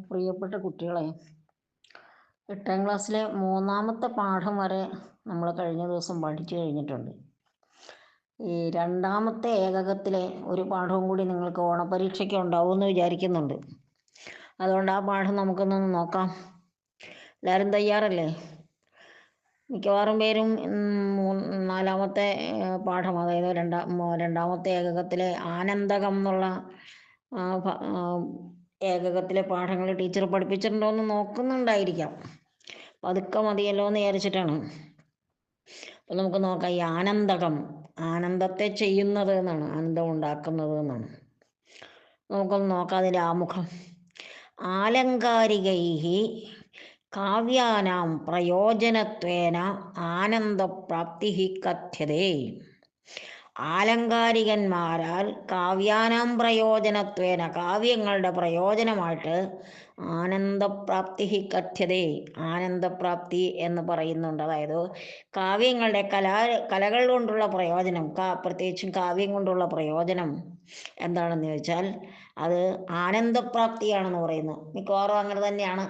പ്രിയപ്പെട്ട കുട്ടികളെ, 8ാം ക്ലാസ്സിലെ 3ാമത്തെ പാഠം വരെ നമ്മൾ കഴിഞ്ഞ ദിവസം പഠിച്ചു കഴിഞ്ഞിട്ടുണ്ട്. ഈ 2ാമത്തെ ഏകകത്തിലെ ഒരു പാഠവും കൂടി നിങ്ങൾക്ക് ഓണപരീക്ഷയ്ക്ക് ഉണ്ടാവുമെന്ന് വിചാരിക്കുന്നുണ്ട്. അതുകൊണ്ട് ആ പാഠം നമുക്കൊന്ന് നോക്കാം. എല്ലാവരും തയ്യാറല്ലേ? മിക്കവാറും പേരും 4ാമത്തെ പാഠം, അതായത് 2ാമത്തെ ഏകകത്തിലെ ആനന്ദകം എന്നുള്ള ഏകകത്തിലെ പാഠങ്ങൾ ടീച്ചർ പഠിപ്പിച്ചിട്ടുണ്ടോ എന്ന് നോക്കുന്നുണ്ടായിരിക്കാം. പതുക്കെ മതിയല്ലോ എന്ന് വിചാരിച്ചിട്ടാണ്. അപ്പം നമുക്ക് നോക്കാം. ഈ ആനന്ദകം, ആനന്ദത്തെ ചെയ്യുന്നത് എന്നാണ്, ആനന്ദം ഉണ്ടാക്കുന്നത് എന്നാണ്. നമുക്കൊന്ന് നോക്കാം അതിൻ്റെ ആമുഖം. ആലങ്കാരികൈഹി കാവ്യാനാം പ്രയോജനത്വേന ആനന്ദപ്രാപ്തി കഥ്യതേ. ആലങ്കാരികന്മാരാൽ കാവ്യാനാം പ്രയോജനത്വേന, കാവ്യങ്ങളുടെ പ്രയോജനമായിട്ട് ആനന്ദപ്രാപ്തി കഥ്യതേ, ആനന്ദപ്രാപ്തി എന്ന് പറയുന്നുണ്ട്. അതായത് കാവ്യങ്ങളുടെ കലകൾ കൊണ്ടുള്ള പ്രയോജനം, പ്രത്യേകിച്ചും കാവ്യം കൊണ്ടുള്ള പ്രയോജനം എന്താണെന്ന് ചോദിച്ചാൽ അത് ആനന്ദപ്രാപ്തിയാണെന്ന് പറയുന്നു. മിക്കവാറും അങ്ങനെ തന്നെയാണ്.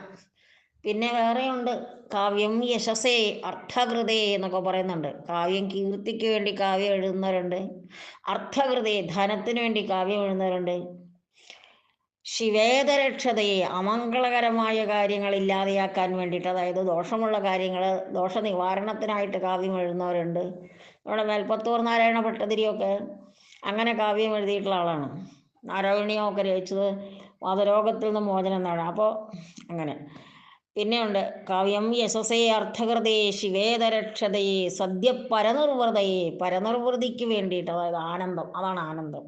പിന്നെ വേറെയുണ്ട്, കാവ്യം യശസ്സേ അർത്ഥകൃതേ എന്നൊക്കെ പറയുന്നുണ്ട്. കാവ്യം കീർത്തിക്ക് വേണ്ടി കാവ്യം എഴുതുന്നവരുണ്ട്, അർത്ഥകൃതേ ധനത്തിന് വേണ്ടി കാവ്യം എഴുതുന്നവരുണ്ട്, ശിവേതരക്ഷതയെ അമംഗളകരമായ കാര്യങ്ങൾ ഇല്ലാതെയാക്കാൻ വേണ്ടിയിട്ട്, അതായത് ദോഷമുള്ള കാര്യങ്ങൾ ദോഷ നിവാരണത്തിനായിട്ട് കാവ്യം എഴുതുന്നവരുണ്ട്. നമ്മുടെ മേൽപ്പത്തൂർ നാരായണ ഭട്ടതിരിയൊക്കെ അങ്ങനെ കാവ്യം എഴുതിയിട്ടുള്ള ആളാണ്. നാരായണീയമൊക്കെ രചിച്ചത് വാതരോഗത്തിൽ നിന്ന് മോചനം നേടാം. അപ്പോൾ അങ്ങനെ പിന്നെയുണ്ട് കാവ്യം യശസ്സേ അർത്ഥകൃതേ ശിവേതരക്ഷതയെ സദ്യ പരനിർവൃതയെ, പരനിർവൃതിക്ക് വേണ്ടിയിട്ട്, അതായത് ആനന്ദം, അതാണ് ആനന്ദം.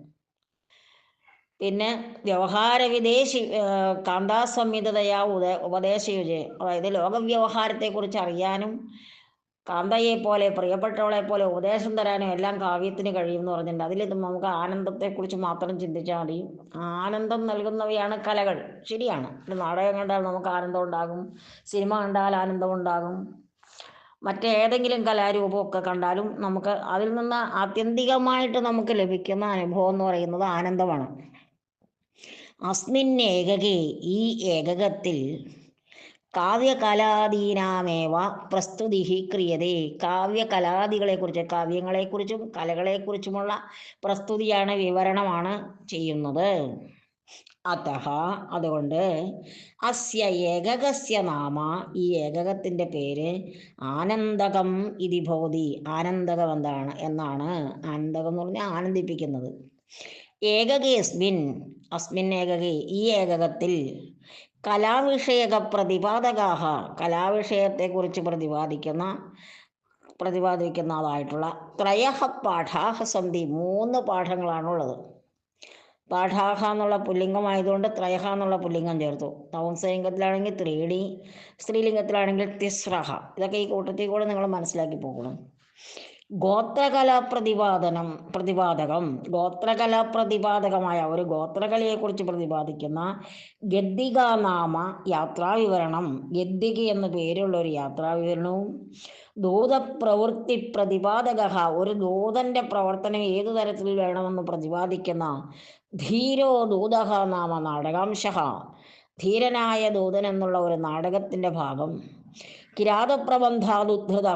പിന്നെ വ്യവഹാരവിദേശി കാന്താസംഹിതയാ ഉപദേശയുജെ, അതായത് ലോകവ്യവഹാരത്തെക്കുറിച്ച് അറിയാനും കാന്തയെ പോലെ, പ്രിയപ്പെട്ടവളെ പോലെ ഉപദേശം തരാനും എല്ലാം കാവ്യത്തിന് കഴിയുമെന്ന് പറഞ്ഞിട്ടുണ്ട്. അതിൽ നമുക്ക് ആനന്ദത്തെക്കുറിച്ച് മാത്രം ചിന്തിച്ചാൽ മതി. ആനന്ദം നൽകുന്നവയാണ് കലകൾ, ശരിയാണ്. ഒരു നാടകം കണ്ടാൽ നമുക്ക് ആനന്ദം ഉണ്ടാകും, സിനിമ കണ്ടാൽ ആനന്ദം ഉണ്ടാകും, മറ്റേതെങ്കിലും കലാരൂപമൊക്കെ കണ്ടാലും നമുക്ക് അതിൽ നിന്ന് ആത്യന്തികമായിട്ട് നമുക്ക് ലഭിക്കുന്ന അനുഭവം എന്ന് പറയുന്നത് ആനന്ദമാണ്. അസ്മിൻ ഏകകേ, ഈ ഏകകത്തിൽ കാവ്യകലാദീനാമേവ പ്രസ്തുതി ക്രിയതേ, കാവ്യകലാദികളെക്കുറിച്ച്, കാവ്യങ്ങളെക്കുറിച്ചും കലകളെക്കുറിച്ചുമുള്ള പ്രസ്തുതിയാണ്, വിവരണമാണ് ചെയ്യുന്നത്. അതഃ, അതുകൊണ്ട് അസ്യ ഏകകസ്യ നാമ, ഈ ഏകകത്തിൻ്റെ പേര് ആനന്ദകം ഇതി ഭവതി. ആനന്ദകം എന്നാണ്. ആനന്ദകം എന്ന് പറഞ്ഞാൽ ആനന്ദിപ്പിക്കുന്നത്. ഏകകേസ്മിൻ, അസ്മിൻ ഏകകേ, ഈ ഏകകത്തിൽ കലാവിഷയക പ്രതിപാദകാഹ, കലാവിഷയത്തെക്കുറിച്ച് പ്രതിപാദിക്കുന്നതായിട്ടുള്ള ത്രയഃ പാഠാഹ സന്ധി, 3 പാഠങ്ങളാണുള്ളത്. പാഠാഹ എന്നുള്ള പുല്ലിംഗമായതുകൊണ്ട് ത്രയഃ എന്നുള്ള പുല്ലിംഗം ചേർത്തു. നപുംസകലിംഗത്തിലാണെങ്കിൽ 3D, സ്ത്രീലിംഗത്തിലാണെങ്കിൽ തിസ്രഹ. ഇതൊക്കെ ഈ കൂട്ടത്തിൽ കൂടെ നിങ്ങൾ മനസ്സിലാക്കി പോകണം. ഗോത്രകലാപ്രതിപാദകമായ ഒരു ഗോത്രകലയെക്കുറിച്ച് പ്രതിപാദിക്കുന്ന ഗദ്ദികാനാമ യാത്രാവിവരണം, ഗദ്ദിക എന്ന പേരുള്ള ഒരു യാത്രാവിവരണവും ദൂതപ്രവൃത്തി പ്രതിപാദക, ഒരു ദൂതന്റെ പ്രവർത്തനം ഏതു തരത്തിൽ വേണമെന്ന് പ്രതിപാദിക്കുന്ന ധീരോ ദൂതഃ നാമ നാടകാംശ, ധീരനായ ദൂതൻ എന്നുള്ള ഒരു നാടകത്തിൻ്റെ ഭാഗം. കിരാതപ്രബന്ധാദുദ്ധൃത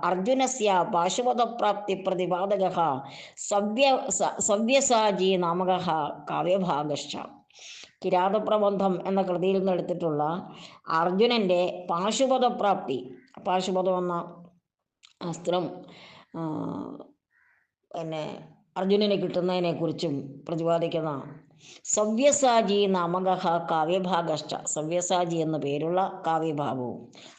അർജുനസ്യ പാശുപതപ്രാപ്തി പ്രതിപാദക സവ്യസാചി നാമക കാവ്യഭാഗശ്ച. കിരാതപ്രബന്ധം എന്ന കൃതിയിൽ നിന്ന് എടുത്തിട്ടുള്ള അർജുനൻ്റെ പാശുപതപ്രാപ്തി, പാശുപതം എന്ന അസ്ത്രം പിന്നെ അർജുനന് കിട്ടുന്നതിനെക്കുറിച്ചും പ്രതിപാദിക്കുന്ന സവ്യസാചി നാമക കാവ്യഭാഗശ്ച, സവ്യസാചി എന്ന പേരുള്ള കാവ്യഭാഗവും.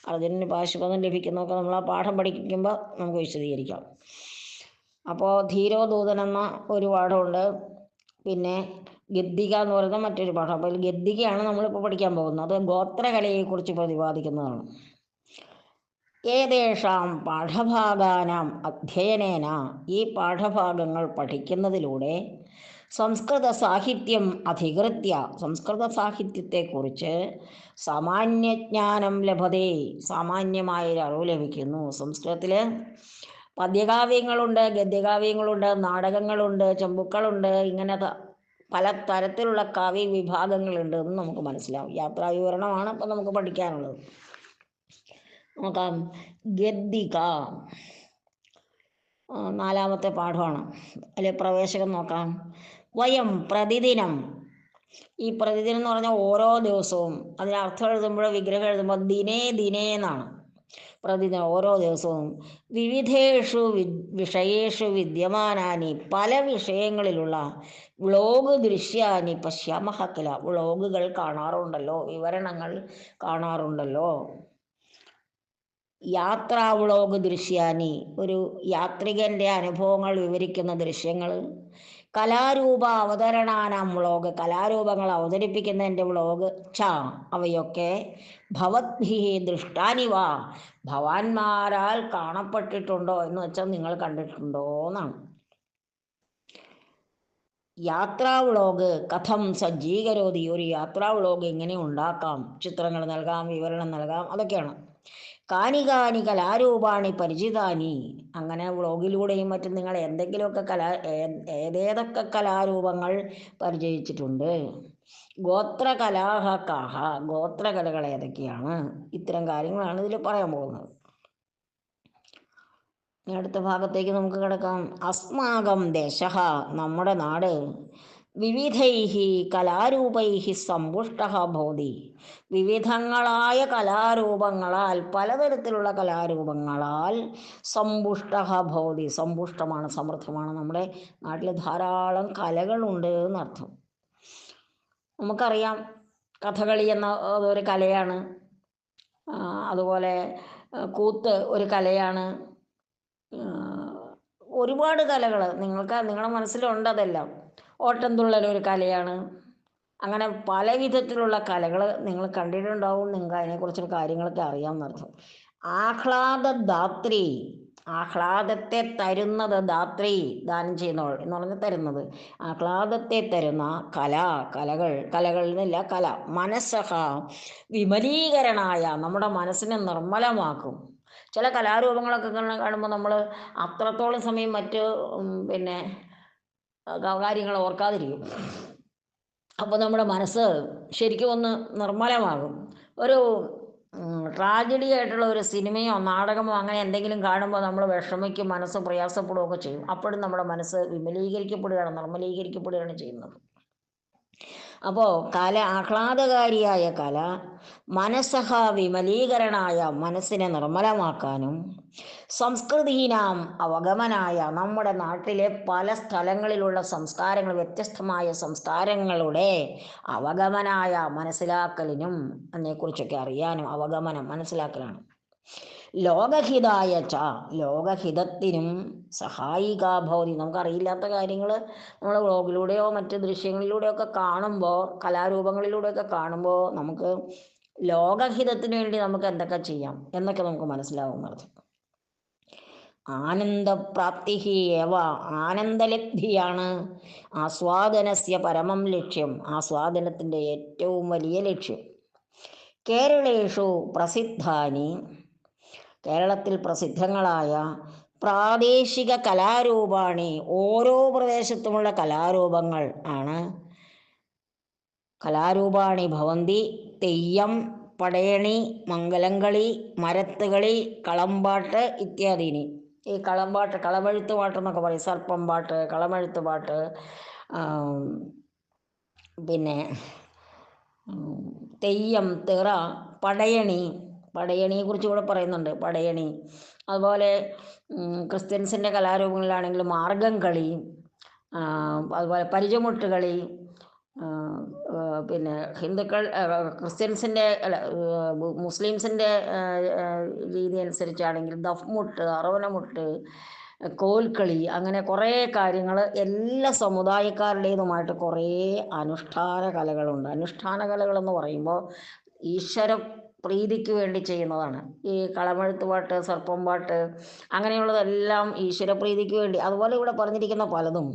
അർജുനന് പാശുപതം ലഭിക്കുന്നതൊക്കെ നമ്മൾ ആ പാഠം പഠിക്കുമ്പോൾ നമുക്ക് വിശദീകരിക്കാം. അപ്പോൾ ധീരോദൂതൻ എന്ന ഒരു പാഠമുണ്ട്. പിന്നെ ഗദ്ദിക എന്ന് പറയുന്ന മറ്റൊരു പാഠം. അപ്പോൾ ഗദ്ദികയാണ് നമ്മളിപ്പോൾ പഠിക്കാൻ പോകുന്നത്. അത് ഗോത്രകലയെക്കുറിച്ച് പ്രതിപാദിക്കുന്നതാണ്. ഏതേഷാം പാഠഭാഗാനാം അധ്യയനേന, ഈ പാഠഭാഗങ്ങൾ പഠിക്കുന്നതിലൂടെ സംസ്കൃത സാഹിത്യം അധികൃത്യ, സംസ്കൃത സാഹിത്യത്തെക്കുറിച്ച് സാമാന്യജ്ഞാനം ലഭതേ, സാമാന്യമായൊരു അറിവ് ലഭിക്കുന്നു. സംസ്കൃതത്തിൽ പദ്യകാവ്യങ്ങളുണ്ട്, ഗദ്യകാവ്യങ്ങളുണ്ട്, നാടകങ്ങളുണ്ട്, ചമ്പുക്കളുണ്ട്, ഇങ്ങനെ പല തരത്തിലുള്ള കാവ്യ വിഭാഗങ്ങളുണ്ട് എന്ന് നമുക്ക് മനസ്സിലാവും. യാത്രാ വിവരണമാണ് ഇപ്പം നമുക്ക് പഠിക്കാനുള്ളത്. നോക്കാം. ഗദ്ദിക 4ാമത്തെ പാഠമാണ്. അതിൽ പ്രവേശകം നോക്കാം. വയം പ്രതിദിനം. ഈ പ്രതിദിനം എന്ന് പറഞ്ഞാൽ ഓരോ ദിവസവും. അതിനർത്ഥം എഴുതുമ്പോൾ വിഗ്രഹം എഴുതുമ്പോൾ ദിനേ ദിനേ എന്നാണ്. പ്രതിദിനം ഓരോ ദിവസവും. വിവിധേഷു വിഷയേഷു വിദ്യമാനാനി പല വിഷയങ്ങളിലുള്ള വ്ലോഗ് ദൃശ്യാനി പശ്യാമഹ കില. വ്ലോഗുകൾ കാണാറുണ്ടല്ലോ, വിവരണങ്ങൾ കാണാറുണ്ടല്ലോ. യാത്രാ വ്ലോഗ് ദൃശ്യാനി ഒരു യാത്രികൻ്റെ അനുഭവങ്ങൾ വിവരിക്കുന്ന ദൃശ്യങ്ങൾ. കലാരൂപ അവതരണാനാം വ്ലോഗ് കലാരൂപങ്ങൾ അവതരിപ്പിക്കുന്നതിൻ്റെ വ്ലോഗ്. ച അവയൊക്കെ ഭവദ്ഭിः ദൃഷ്ടാനിവ ഭവാന്മാരാൽ കാണപ്പെട്ടിട്ടുണ്ടോ എന്ന് വെച്ചാൽ നിങ്ങൾ കണ്ടിട്ടുണ്ടോ എന്നാണ്. യാത്രാ വ്ലോഗ് കഥം സജ്ജീകരോതി. ഒരു യാത്രാ വ്ലോഗ് എങ്ങനെ ഉണ്ടാക്കാം? ചിത്രങ്ങൾ നൽകാം, വിവരണം നൽകാം, അതൊക്കെയാണ്. കാനി കാനി കലാരൂപാണി പരിചിതാനി. അങ്ങനെ വ്ളോഗിലൂടെയും മറ്റും നിങ്ങൾ എന്തെങ്കിലുമൊക്കെ ഏതേതൊക്കെ കലാരൂപങ്ങൾ പരിചയിച്ചിട്ടുണ്ട്? ഗോത്രകലാഹ കാഹ. ഗോത്രകലകൾ ഏതൊക്കെയാണ്? ഇത്തരം കാര്യങ്ങളാണ് ഇതിൽ പറയാൻ പോകുന്നത്. അടുത്ത ഭാഗത്തേക്ക് നമുക്ക് കിടക്കാം. അസ്മാകം ദേശഃ. നമ്മുടെ നാട് വിവിധൈഹി കലാരൂപൈഹി സമ്പുഷ്ടഃ ഭവതി. വിവിധങ്ങളായ കലാരൂപങ്ങളാൽ, പലതരത്തിലുള്ള കലാരൂപങ്ങളാൽ സമ്പുഷ്ടഃ ഭവതി. സമ്പുഷ്ടമാണ്, സമൃദ്ധമാണ്. നമ്മുടെ നാട്ടിൽ ധാരാളം കലകളുണ്ട് എന്നർത്ഥം. നമുക്കറിയാം, കഥകളി എന്ന ഒരു കലയാണ്. അതുപോലെ കൂത്ത് ഒരു കലയാണ്. ഒരുപാട് കലകൾ നിങ്ങളുടെ മനസ്സിലുണ്ട്. അതെല്ലാം ഓട്ടംതുള്ളൽ ഒരു കലയാണ്. അങ്ങനെ പല വിധത്തിലുള്ള കലകൾ നിങ്ങൾ കണ്ടിട്ടുണ്ടാവും. നിങ്ങൾക്ക് അതിനെക്കുറിച്ചുള്ള കാര്യങ്ങളൊക്കെ അറിയാമെന്നർത്ഥം. ആഹ്ലാദദാത്രി. ആഹ്ലാദത്തെ തരുന്നത്. ദാത്രി ദാനം ചെയ്യുന്നവൾ എന്ന് പറഞ്ഞാൽ തരുന്നത്. ആഹ്ലാദത്തെ തരുന്ന കലകൾ എന്നില്ല, കല. മനസ്സഹ വിമലീകരണായ. നമ്മുടെ മനസ്സിനെ നിർമ്മലമാക്കും. ചില കലാരൂപങ്ങളൊക്കെ കാണുമ്പോൾ നമ്മൾ അത്രത്തോളം സമയം മറ്റ് കാര്യങ്ങൾ ഓർക്കാതിരിക്കും. അപ്പോൾ നമ്മുടെ മനസ്സ് ശരിക്കും ഒന്ന് നിർമ്മലമാകും. ഒരു ട്രാജഡി ആയിട്ടുള്ള ഒരു സിനിമയോ നാടകമോ അങ്ങനെ എന്തെങ്കിലും കാണുമ്പോൾ നമ്മൾ വിഷമിക്കും, മനസ്സ് പ്രയാസപ്പെടുകയൊക്കെ ചെയ്യും. അപ്പോഴും നമ്മുടെ മനസ്സ് വിമലീകരിക്കപ്പെടുകയാണ്, നിർമ്മലീകരിക്കപ്പെടുകയാണ് ചെയ്യുന്നത്. അപ്പോൾ ആഹ്ലാദകാരിയായ കല മനസ്സഹ വിമലീകരണായ, മനസ്സിനെ നിർമ്മലമാക്കാനും, സംസ്കൃതീനാം അവഗമനായ, നമ്മുടെ നാട്ടിലെ പല സ്ഥലങ്ങളിലുള്ള സംസ്കാരങ്ങൾ, വ്യത്യസ്തമായ സംസ്കാരങ്ങളുടെ അവഗമനായ, മനസ്സിലാക്കലിനും അതിനെക്കുറിച്ചൊക്കെ അറിയാനും. അവഗമനം മനസ്സിലാക്കലാണ്. ലോകഹിതായ ച. ലോകഹിതത്തിനും സഹായികാ ഭവതി. നമുക്കറിയില്ലാത്ത കാര്യങ്ങൾ നമ്മൾ വ്ളോഗിലൂടെയോ മറ്റ് ദൃശ്യങ്ങളിലൂടെയോ ഒക്കെ കാണുമ്പോൾ, കലാരൂപങ്ങളിലൂടെയൊക്കെ കാണുമ്പോൾ നമുക്ക് ലോകഹിതത്തിന് വേണ്ടി നമുക്ക് എന്തൊക്കെ ചെയ്യാം എന്നൊക്കെ നമുക്ക് മനസ്സിലാവുന്നത്. ആനന്ദപ്രാപ്തി ഏവ. ആനന്ദലബ്ധിയാണ് ആസ്വാദനസ്യ പരമം ലക്ഷ്യം. ആസ്വാദനത്തിൻ്റെ ഏറ്റവും വലിയ ലക്ഷ്യം. കേരളേഷു പ്രസിദ്ധാനി. കേരളത്തിൽ പ്രസിദ്ധങ്ങളായ പ്രാദേശിക കലാരൂപാണി. ഓരോ പ്രദേശത്തുമുള്ള കലാരൂപങ്ങൾ ആണ്. കലാരൂപാണി ഭവന്തി. തെയ്യം, പടയണി, മംഗലംകളി, മരത്തുകളി, കളംപാട്ട് ഇത്യാദീനി. ഈ കളംപാട്ട്, കളമെഴുത്ത് പാട്ടെന്നൊക്കെ പറയും. സർപ്പം പാട്ട്, കളമെഴുത്ത് പാട്ട്, പിന്നെ തെയ്യം, തിറ, പടയണിയെ കുറിച്ച് ഇവിടെ പറയുന്നുണ്ട്. പടയണി. അതുപോലെ ക്രിസ്ത്യൻസിൻ്റെ കലാരൂപങ്ങളിലാണെങ്കിൽ മാർഗം കളി, അതുപോലെ പരിചമുട്ട് കളി. പിന്നെ ക്രിസ്ത്യൻസിൻ്റെ മുസ്ലിംസിൻ്റെ രീതി അനുസരിച്ചാണെങ്കിൽ ദഫ്മുട്ട്, അറവനമുട്ട്, കോൽക്കളി, അങ്ങനെ കുറേ കാര്യങ്ങൾ എല്ലാ സമുദായക്കാരുടേതുമായിട്ട് കുറേ അനുഷ്ഠാന കലകളുണ്ട്. അനുഷ്ഠാന കലകളെന്ന് പറയുമ്പോൾ ഈശ്വര പ്രീതിക്ക് വേണ്ടി ചെയ്യുന്നതാണ്. ഈ കളമെഴുത്ത് പാട്ട്, സർപ്പം പാട്ട്, അങ്ങനെയുള്ളതെല്ലാം ഈശ്വരപ്രീതിക്ക് വേണ്ടി. അതുപോലെ ഇവിടെ പറഞ്ഞിരിക്കുന്ന പലതും,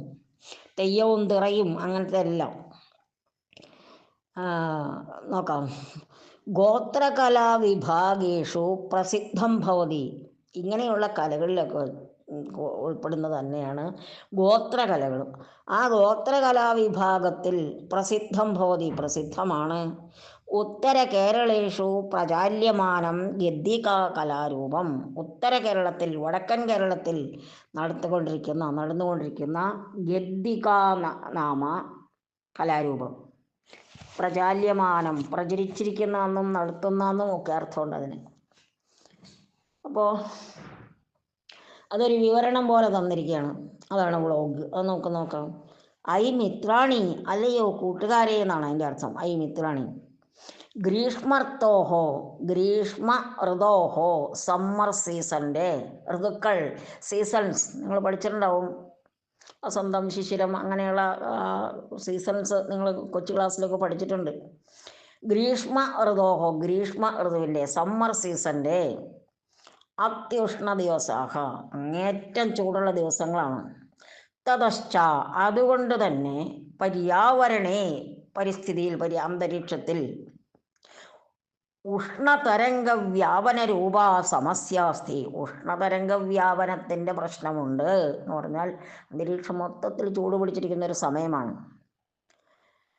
തെയ്യവും തിറയും അങ്ങനത്തെ എല്ലാം നോക്കാം. ഗോത്രകലാ വിഭാഗേഷു പ്രസിദ്ധം ഭവതി. ഇങ്ങനെയുള്ള കലകളിലൊക്കെ ഉൾപ്പെടുന്നത് തന്നെയാണ് ഗോത്രകലകളും. ആ ഗോത്രകലാ വിഭാഗത്തിൽ പ്രസിദ്ധം ഭവതി, പ്രസിദ്ധമാണ് ഉത്തര കേരളേഷു പ്രചാല്യമാനം ഗദ്ദികാ കലാരൂപം. ഉത്തര കേരളത്തിൽ, വടക്കൻ കേരളത്തിൽ നടന്നുകൊണ്ടിരിക്കുന്ന ഗദ്ദികാ നാമ കലാരൂപം. പ്രചാല്യമാനം, പ്രചരിച്ചിരിക്കുന്നതെന്നും നടത്തുന്നതെന്നും ഒക്കെ അർത്ഥമുണ്ട് അതിന്. അപ്പോൾ അതൊരു വിവരണം പോലെ തന്നിരിക്കുകയാണ്. അതാണ് വ്ളോഗ്. അത് നമുക്ക് നോക്കാം. ഐ മിത്രാണി, അല്ലയോ കൂട്ടുകാരെ എന്നാണ് അതിൻ്റെ അർത്ഥം. ഐ മിത്രാണി. ഗ്രീഷ്മർത്തോഹോ, ഗ്രീഷ്മ ഋതോഹോ, സമ്മർ സീസണിൻ്റെ ഋതുക്കൾ, സീസൺസ് നിങ്ങൾ പഠിച്ചിട്ടുണ്ടാവും. വസന്തം, ശിശിരം, അങ്ങനെയുള്ള സീസൺസ് നിങ്ങൾ കൊച്ചു ക്ലാസ്സിലൊക്കെ പഠിച്ചിട്ടുണ്ട്. ഗ്രീഷ്മ ഋതോഹോ, ഗ്രീഷ്മ ഋതുവിൻ്റെ, സമ്മർ സീസണിൻ്റെ അത്യുഷ്ണ ദിവസാഹ, അങ്ങേറ്റം ചൂടുള്ള ദിവസങ്ങളാണ്. തതശ്ച, അതുകൊണ്ട് തന്നെ പര്യാവരണേ, പരിസ്ഥിതിയിൽ, അന്തരീക്ഷത്തിൽ ഉഷ്ണതരംഗ വ്യാപന രൂപ സമസ്യാസ്തി, ഉഷ്ണതരംഗ വ്യാപനത്തിൻ്റെ പ്രശ്നമുണ്ട് എന്ന് പറഞ്ഞാൽ അന്തരീക്ഷം മൊത്തത്തിൽ ചൂട് പിടിച്ചിരിക്കുന്ന ഒരു സമയമാണ്.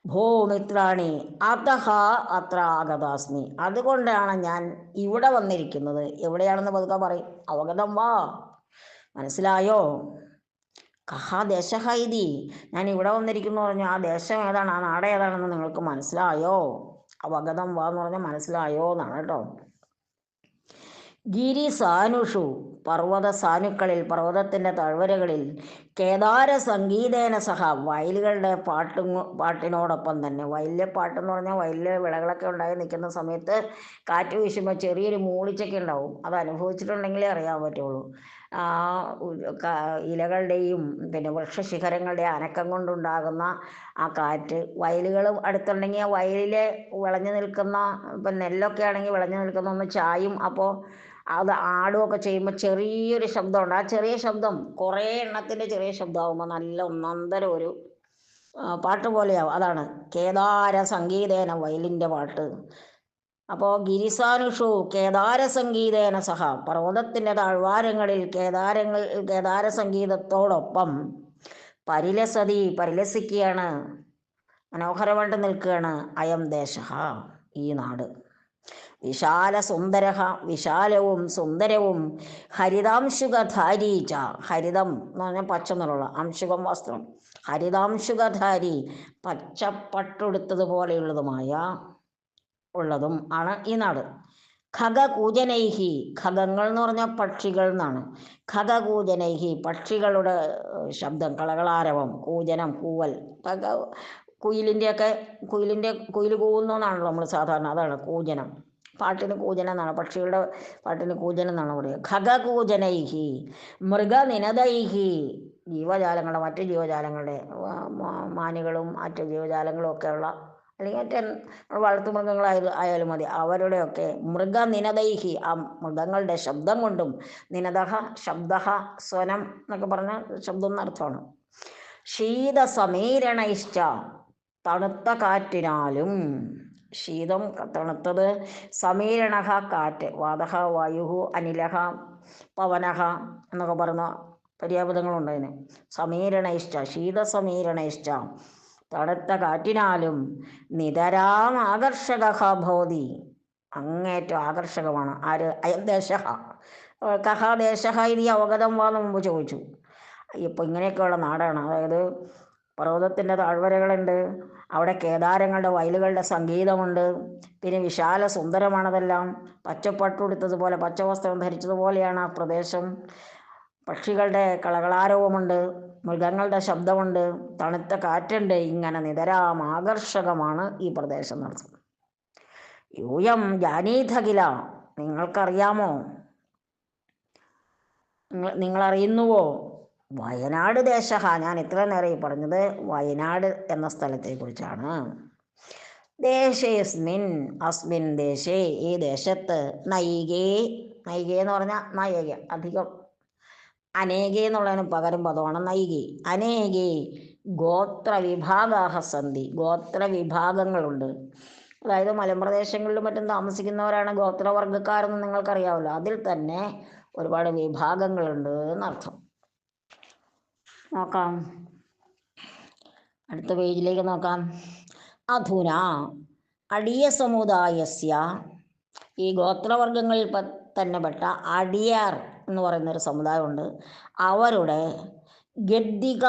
ഭൂമിത്രാണി അതഹ അത്ര ആഗതാസ്മി, അതുകൊണ്ടാണ് ഞാൻ ഇവിടെ വന്നിരിക്കുന്നത്. എവിടെയാണെന്ന് പതുക്കെ പറയും. അവഗതം വാ, മനസ്സിലായോ? കഹ ദേശഹ ഇതി, ഞാൻ ഇവിടെ വന്നിരിക്കുന്നു പറഞ്ഞു. ആ ദേശം ഏതാണ്, ആ നാട് ഏതാണെന്ന് നിങ്ങൾക്ക് മനസ്സിലായോ? അവഗതം വാ എന്ന് പറഞ്ഞാൽ മനസ്സിലായോ എന്നാണ് കേട്ടോ. ഗിരിസാനുഷു, പർവ്വത സാനുക്കളിൽ, പർവ്വതത്തിൻ്റെ താഴ്വരകളിൽ, കേദാര സംഗീതേന സഹ, വയലുകളുടെ പാട്ടിനോടൊപ്പം തന്നെ. വയലിലെ പാട്ടെന്ന് പറഞ്ഞാൽ വയലിലെ വിളകളൊക്കെ ഉണ്ടായി നിൽക്കുന്ന സമയത്ത് കാറ്റ് വീശുമ്പോൾ ചെറിയൊരു മൂളിച്ചൊക്കെ ഉണ്ടാവും. അത് അനുഭവിച്ചിട്ടുണ്ടെങ്കിലേ അറിയാൻ പറ്റുള്ളൂ. ഇലകളുടെയും വൃക്ഷശിഖരങ്ങളുടെയും അനക്കം കൊണ്ടുണ്ടാകുന്ന ആ കാറ്റ്. വയലുകളും അടുത്തുണ്ടെങ്കിൽ ആ വയലിൽ വിളഞ്ഞു നിൽക്കുന്ന, നെല്ലൊക്കെ ആണെങ്കിൽ വിളഞ്ഞു നിൽക്കുന്ന ഒന്ന് ചായും. അപ്പോൾ അത് ആടുകയൊക്കെ ചെയ്യുമ്പോൾ ചെറിയൊരു ശബ്ദമുണ്ട്. ആ ചെറിയ ശബ്ദം കുറേ എണ്ണത്തിൻ്റെ ചെറിയ ശബ്ദമാകുമ്പോൾ നല്ല ഒന്നന്തരം ഒരു പാട്ട് പോലെയാവും. അതാണ് കേദാര സംഗീതേന, വയലിൻ്റെ പാട്ട്. അപ്പോൾ ഗിരിസാനുഷു കേദാര സംഗീതേന സഹ, പർവ്വതത്തിൻ്റെ താഴ്വാരങ്ങളിൽ കേദാര സംഗീതത്തോടൊപ്പം പരിലസതി, പരിലസിക്കുകയാണ്, മനോഹരമായിട്ട് നിൽക്കുകയാണ്. അയം ദേശ, ഈ നാട്. വിശാല സുന്ദര, വിശാലവും സുന്ദരവും, ഹരിതാംശുകധാരീച്ച, ഹരിതം എന്ന് പറഞ്ഞാൽ പച്ച നിറമുള്ള, അംശുകം വസ്ത്രം, ഹരിതാംശുകധാരി, പച്ചപ്പട്ടെടുത്തതുപോലെയുള്ളതുമായ ഉള്ളതും ആണ് ഈ നാട്. ഖഗകൂജനൈഹി, ഖഗങ്ങൾ എന്ന് പറഞ്ഞാൽ പക്ഷികൾ എന്നാണ്. ഖഗകൂജനൈഹി, പക്ഷികളുടെ ശബ്ദം, കളകളാരവം, കൂജനം, കൂവൽ. കുയിൽ കൂവുന്നതാണല്ലോ നമ്മൾ സാധാരണ, അതാണ് കൂജനം. പാട്ടിന് കൂജനം എന്നാണ്, പക്ഷികളുടെ പാട്ടിന് കൂജനം എന്നാണ് പറയുക. ഖഗകൂജനൈഹി മൃഗനിനദൈഹി, ജീവജാലങ്ങളുടെ, മറ്റ് ജീവജാലങ്ങളുടെ, മാനുകളും മറ്റ് ജീവജാലങ്ങളും ഒക്കെയുള്ള, അല്ലെങ്കിൽ മറ്റേ വളർത്തുമൃഗങ്ങളായാലും മതി, അവരുടെയൊക്കെ മൃഗനിനദൈഹി, ആ മൃഗങ്ങളുടെ ശബ്ദം കൊണ്ടും. നിനദഹ ശബ്ദഹ, സ്വനം എന്നൊക്കെ പറഞ്ഞാൽ ശബ്ദം എന്നർത്ഥമാണ്. ശീതസമീരണൈശ്ച, തണുത്ത കാറ്റിനാലും. ശീതം, തണുത്തത്. സമീരണ, കാറ്റ്. വാതഹ വായു, അനിലഹ പവനഹ എന്നൊക്കെ പറയുന്ന പര്യാപദങ്ങളുണ്ട് അതിന്. സമീരണൈശ്ച, ശീതസമീരണൈശ്ച, തണുത്ത കാറ്റിനാലും. നിതരാം ആകർഷക ഭവതി, അങ്ങേറ്റം ആകർഷകമാണ്. ആര്? അയം ദേശ. കഹ ദേശ ഇതി അവഗതം വാന്ന് മുമ്പ് ചോദിച്ചു. ഇപ്പോൾ ഇങ്ങനെയൊക്കെയുള്ള നാടാണ്. അതായത് പർവ്വതത്തിൻ്റെ താഴ്വരകളുണ്ട്, അവിടെ കേദാരങ്ങളുടെ, വയലുകളുടെ സംഗീതമുണ്ട്. പിന്നെ വിശാല സുന്ദരമാണതെല്ലാം, പച്ചപ്പട്ടുടുത്തതുപോലെ, പച്ചവസ്ത്രം ധരിച്ചതുപോലെയാണ് ആ പ്രദേശം. പക്ഷികളുടെ കളകളാരവമുണ്ട്, മൃഗങ്ങളുടെ ശബ്ദമുണ്ട്, തണുത്ത കാറ്റുണ്ട്. ഇങ്ങനെ നിതരാം ആകർഷകമാണ് ഈ പ്രദേശം നടത്തുന്നത്. യൂയം ജാനീഥകില, നിങ്ങൾക്കറിയാമോ, നിങ്ങളറിയുന്നുവോ? വയനാട് ദേശ, ഞാൻ ഇത്ര നേരം പറഞ്ഞത് വയനാട് എന്ന സ്ഥലത്തെക്കുറിച്ചാണ്. ദേശേസ്മിൻ, അസ്മിൻ ദേശേ, ഈ ദേശത്ത്, നൈകേ, നൈകേ എന്ന് പറഞ്ഞാൽ നൈക, അധികം, അനേകേ എന്നുള്ളതിന് പകരം പദമാണ് നൈകേ. അനേകേ ഗോത്രവിഭാഗാഹ സന്തി, ഗോത്രവിഭാഗങ്ങളുണ്ട്. അതായത് മലമ്പ്രദേശങ്ങളിലും മറ്റും താമസിക്കുന്നവരാണ് ഗോത്രവർഗ്ഗക്കാരെന്ന് നിങ്ങൾക്കറിയാമല്ലോ. അതിൽ തന്നെ ഒരുപാട് വിഭാഗങ്ങളുണ്ട് എന്നർത്ഥം. നോക്കാം, അടുത്ത പേജിലേക്ക് നോക്കാം. അധുന അടിയ സമുദായസ്യ, ഈ ഗോത്രവർഗങ്ങളിൽ തന്നെ പെട്ട അടിയാർ എന്ന് പറയുന്നൊരു സമുദായമുണ്ട്. അവരുടെ ഗദ്ദിക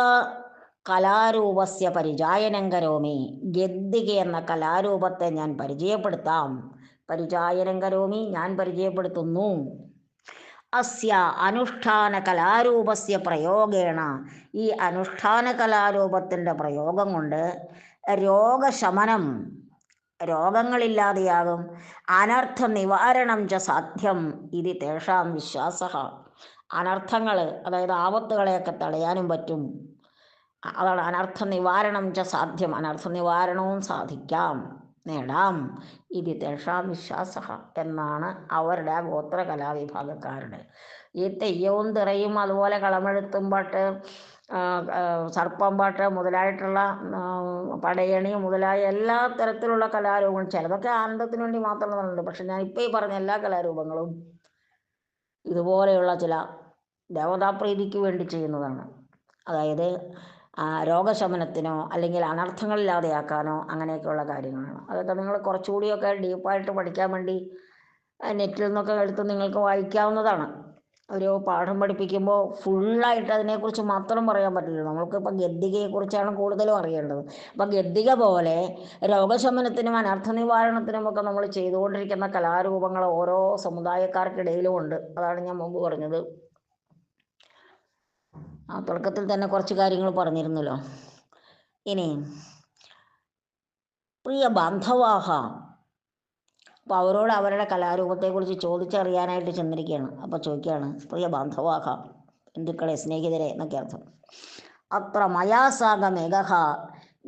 കലാരൂപസ്യ പരിചായനം കരോമി, ഗദ്ദിക എന്ന കലാരൂപത്തെ ഞാൻ പരിചയപ്പെടുത്താം. പരിചായനം കരോമി, ഞാൻ പരിചയപ്പെടുത്തുന്നു. അസ്യ അനുഷ്ഠാന കലാരൂപസ്യ പ്രയോഗേണ, ഈ അനുഷ്ഠാന കലാരൂപത്തിൻ്റെ പ്രയോഗം കൊണ്ട് രോഗശമനം, രോഗങ്ങളില്ലാതെയാകും. അനർത്ഥ നിവാരണം ച സാധ്യം ഇത് തേഷാം വിശ്വാസ, അനർത്ഥങ്ങൾ അതായത് ആപത്തുകളെയൊക്കെ തടയാനും പറ്റും. അതാണ് അനർത്ഥ നിവാരണം ച സാധ്യം, അനർത്ഥ നിവാരണവും സാധിക്കാം, നേടാം. ഇത് തേഷാം വിശ്വാസ എന്നാണ് അവരുടെ ആ ഗോത്ര കലാവിഭാഗക്കാരുടെ. ഈ തെയ്യവും തിറയും അതുപോലെ കളമെഴുത്തും പാട്ട്, സർപ്പം പാട്ട് മുതലായിട്ടുള്ള പടയണി മുതലായ എല്ലാ തരത്തിലുള്ള കലാരൂപങ്ങളും, ചിലതൊക്കെ ആനന്ദത്തിന് വേണ്ടി മാത്രമുള്ളതുണ്ട്. പക്ഷെ ഞാൻ ഇപ്പോൾ ഈ പറഞ്ഞ എല്ലാ കലാരൂപങ്ങളും ഇതുപോലെയുള്ള ചില ദേവതാപ്രീതിക്ക് വേണ്ടി ചെയ്യുന്നതാണ്. അതായത് രോഗശമനത്തിനോ അല്ലെങ്കിൽ അനർത്ഥങ്ങളില്ലാതെയാക്കാനോ അങ്ങനെയൊക്കെയുള്ള കാര്യങ്ങളാണ്. അതൊക്കെ നിങ്ങൾ കുറച്ചുകൂടിയൊക്കെ ഡീപ്പായിട്ട് പഠിക്കാൻ വേണ്ടി നെറ്റിൽ നിന്നൊക്കെ എടുത്ത് നിങ്ങൾക്ക് വായിക്കാവുന്നതാണ്. ഒരു പാഠം പഠിപ്പിക്കുമ്പോൾ ഫുള്ളായിട്ട് അതിനെക്കുറിച്ച് മാത്രം പറയാൻ പറ്റില്ല. നമ്മൾക്കിപ്പോൾ ഗദ്ദികയെക്കുറിച്ചാണ് കൂടുതലും അറിയേണ്ടത്. അപ്പം ഗദ്ദിക പോലെ രോഗശമനത്തിനും അനർത്ഥ നിവാരണത്തിനുമൊക്കെ നമ്മൾ ചെയ്തുകൊണ്ടിരിക്കുന്ന കലാരൂപങ്ങൾ ഓരോ സമുദായക്കാർക്കിടയിലും ഉണ്ട്. അതാണ് ഞാൻ മുമ്പ് പറഞ്ഞത്. ആ തുടക്കത്തിൽ തന്നെ കുറച്ച് കാര്യങ്ങൾ പറഞ്ഞിരുന്നല്ലോ. ഇനി പ്രിയ ബാന്ധവാഹ, അപ്പോൾ അവരോട് അവരുടെ കലാരൂപത്തെക്കുറിച്ച് ചോദിച്ചറിയാനായിട്ട് ചെന്നിരിക്കുകയാണ്. അപ്പോൾ ചോദിക്കുകയാണ്, പ്രിയ ബാന്ധവാഹ, ബന്ധുക്കളെ, സ്നേഹിതരെ എന്നൊക്കെ അർത്ഥം. അത്ര മയാസാഗമേഘ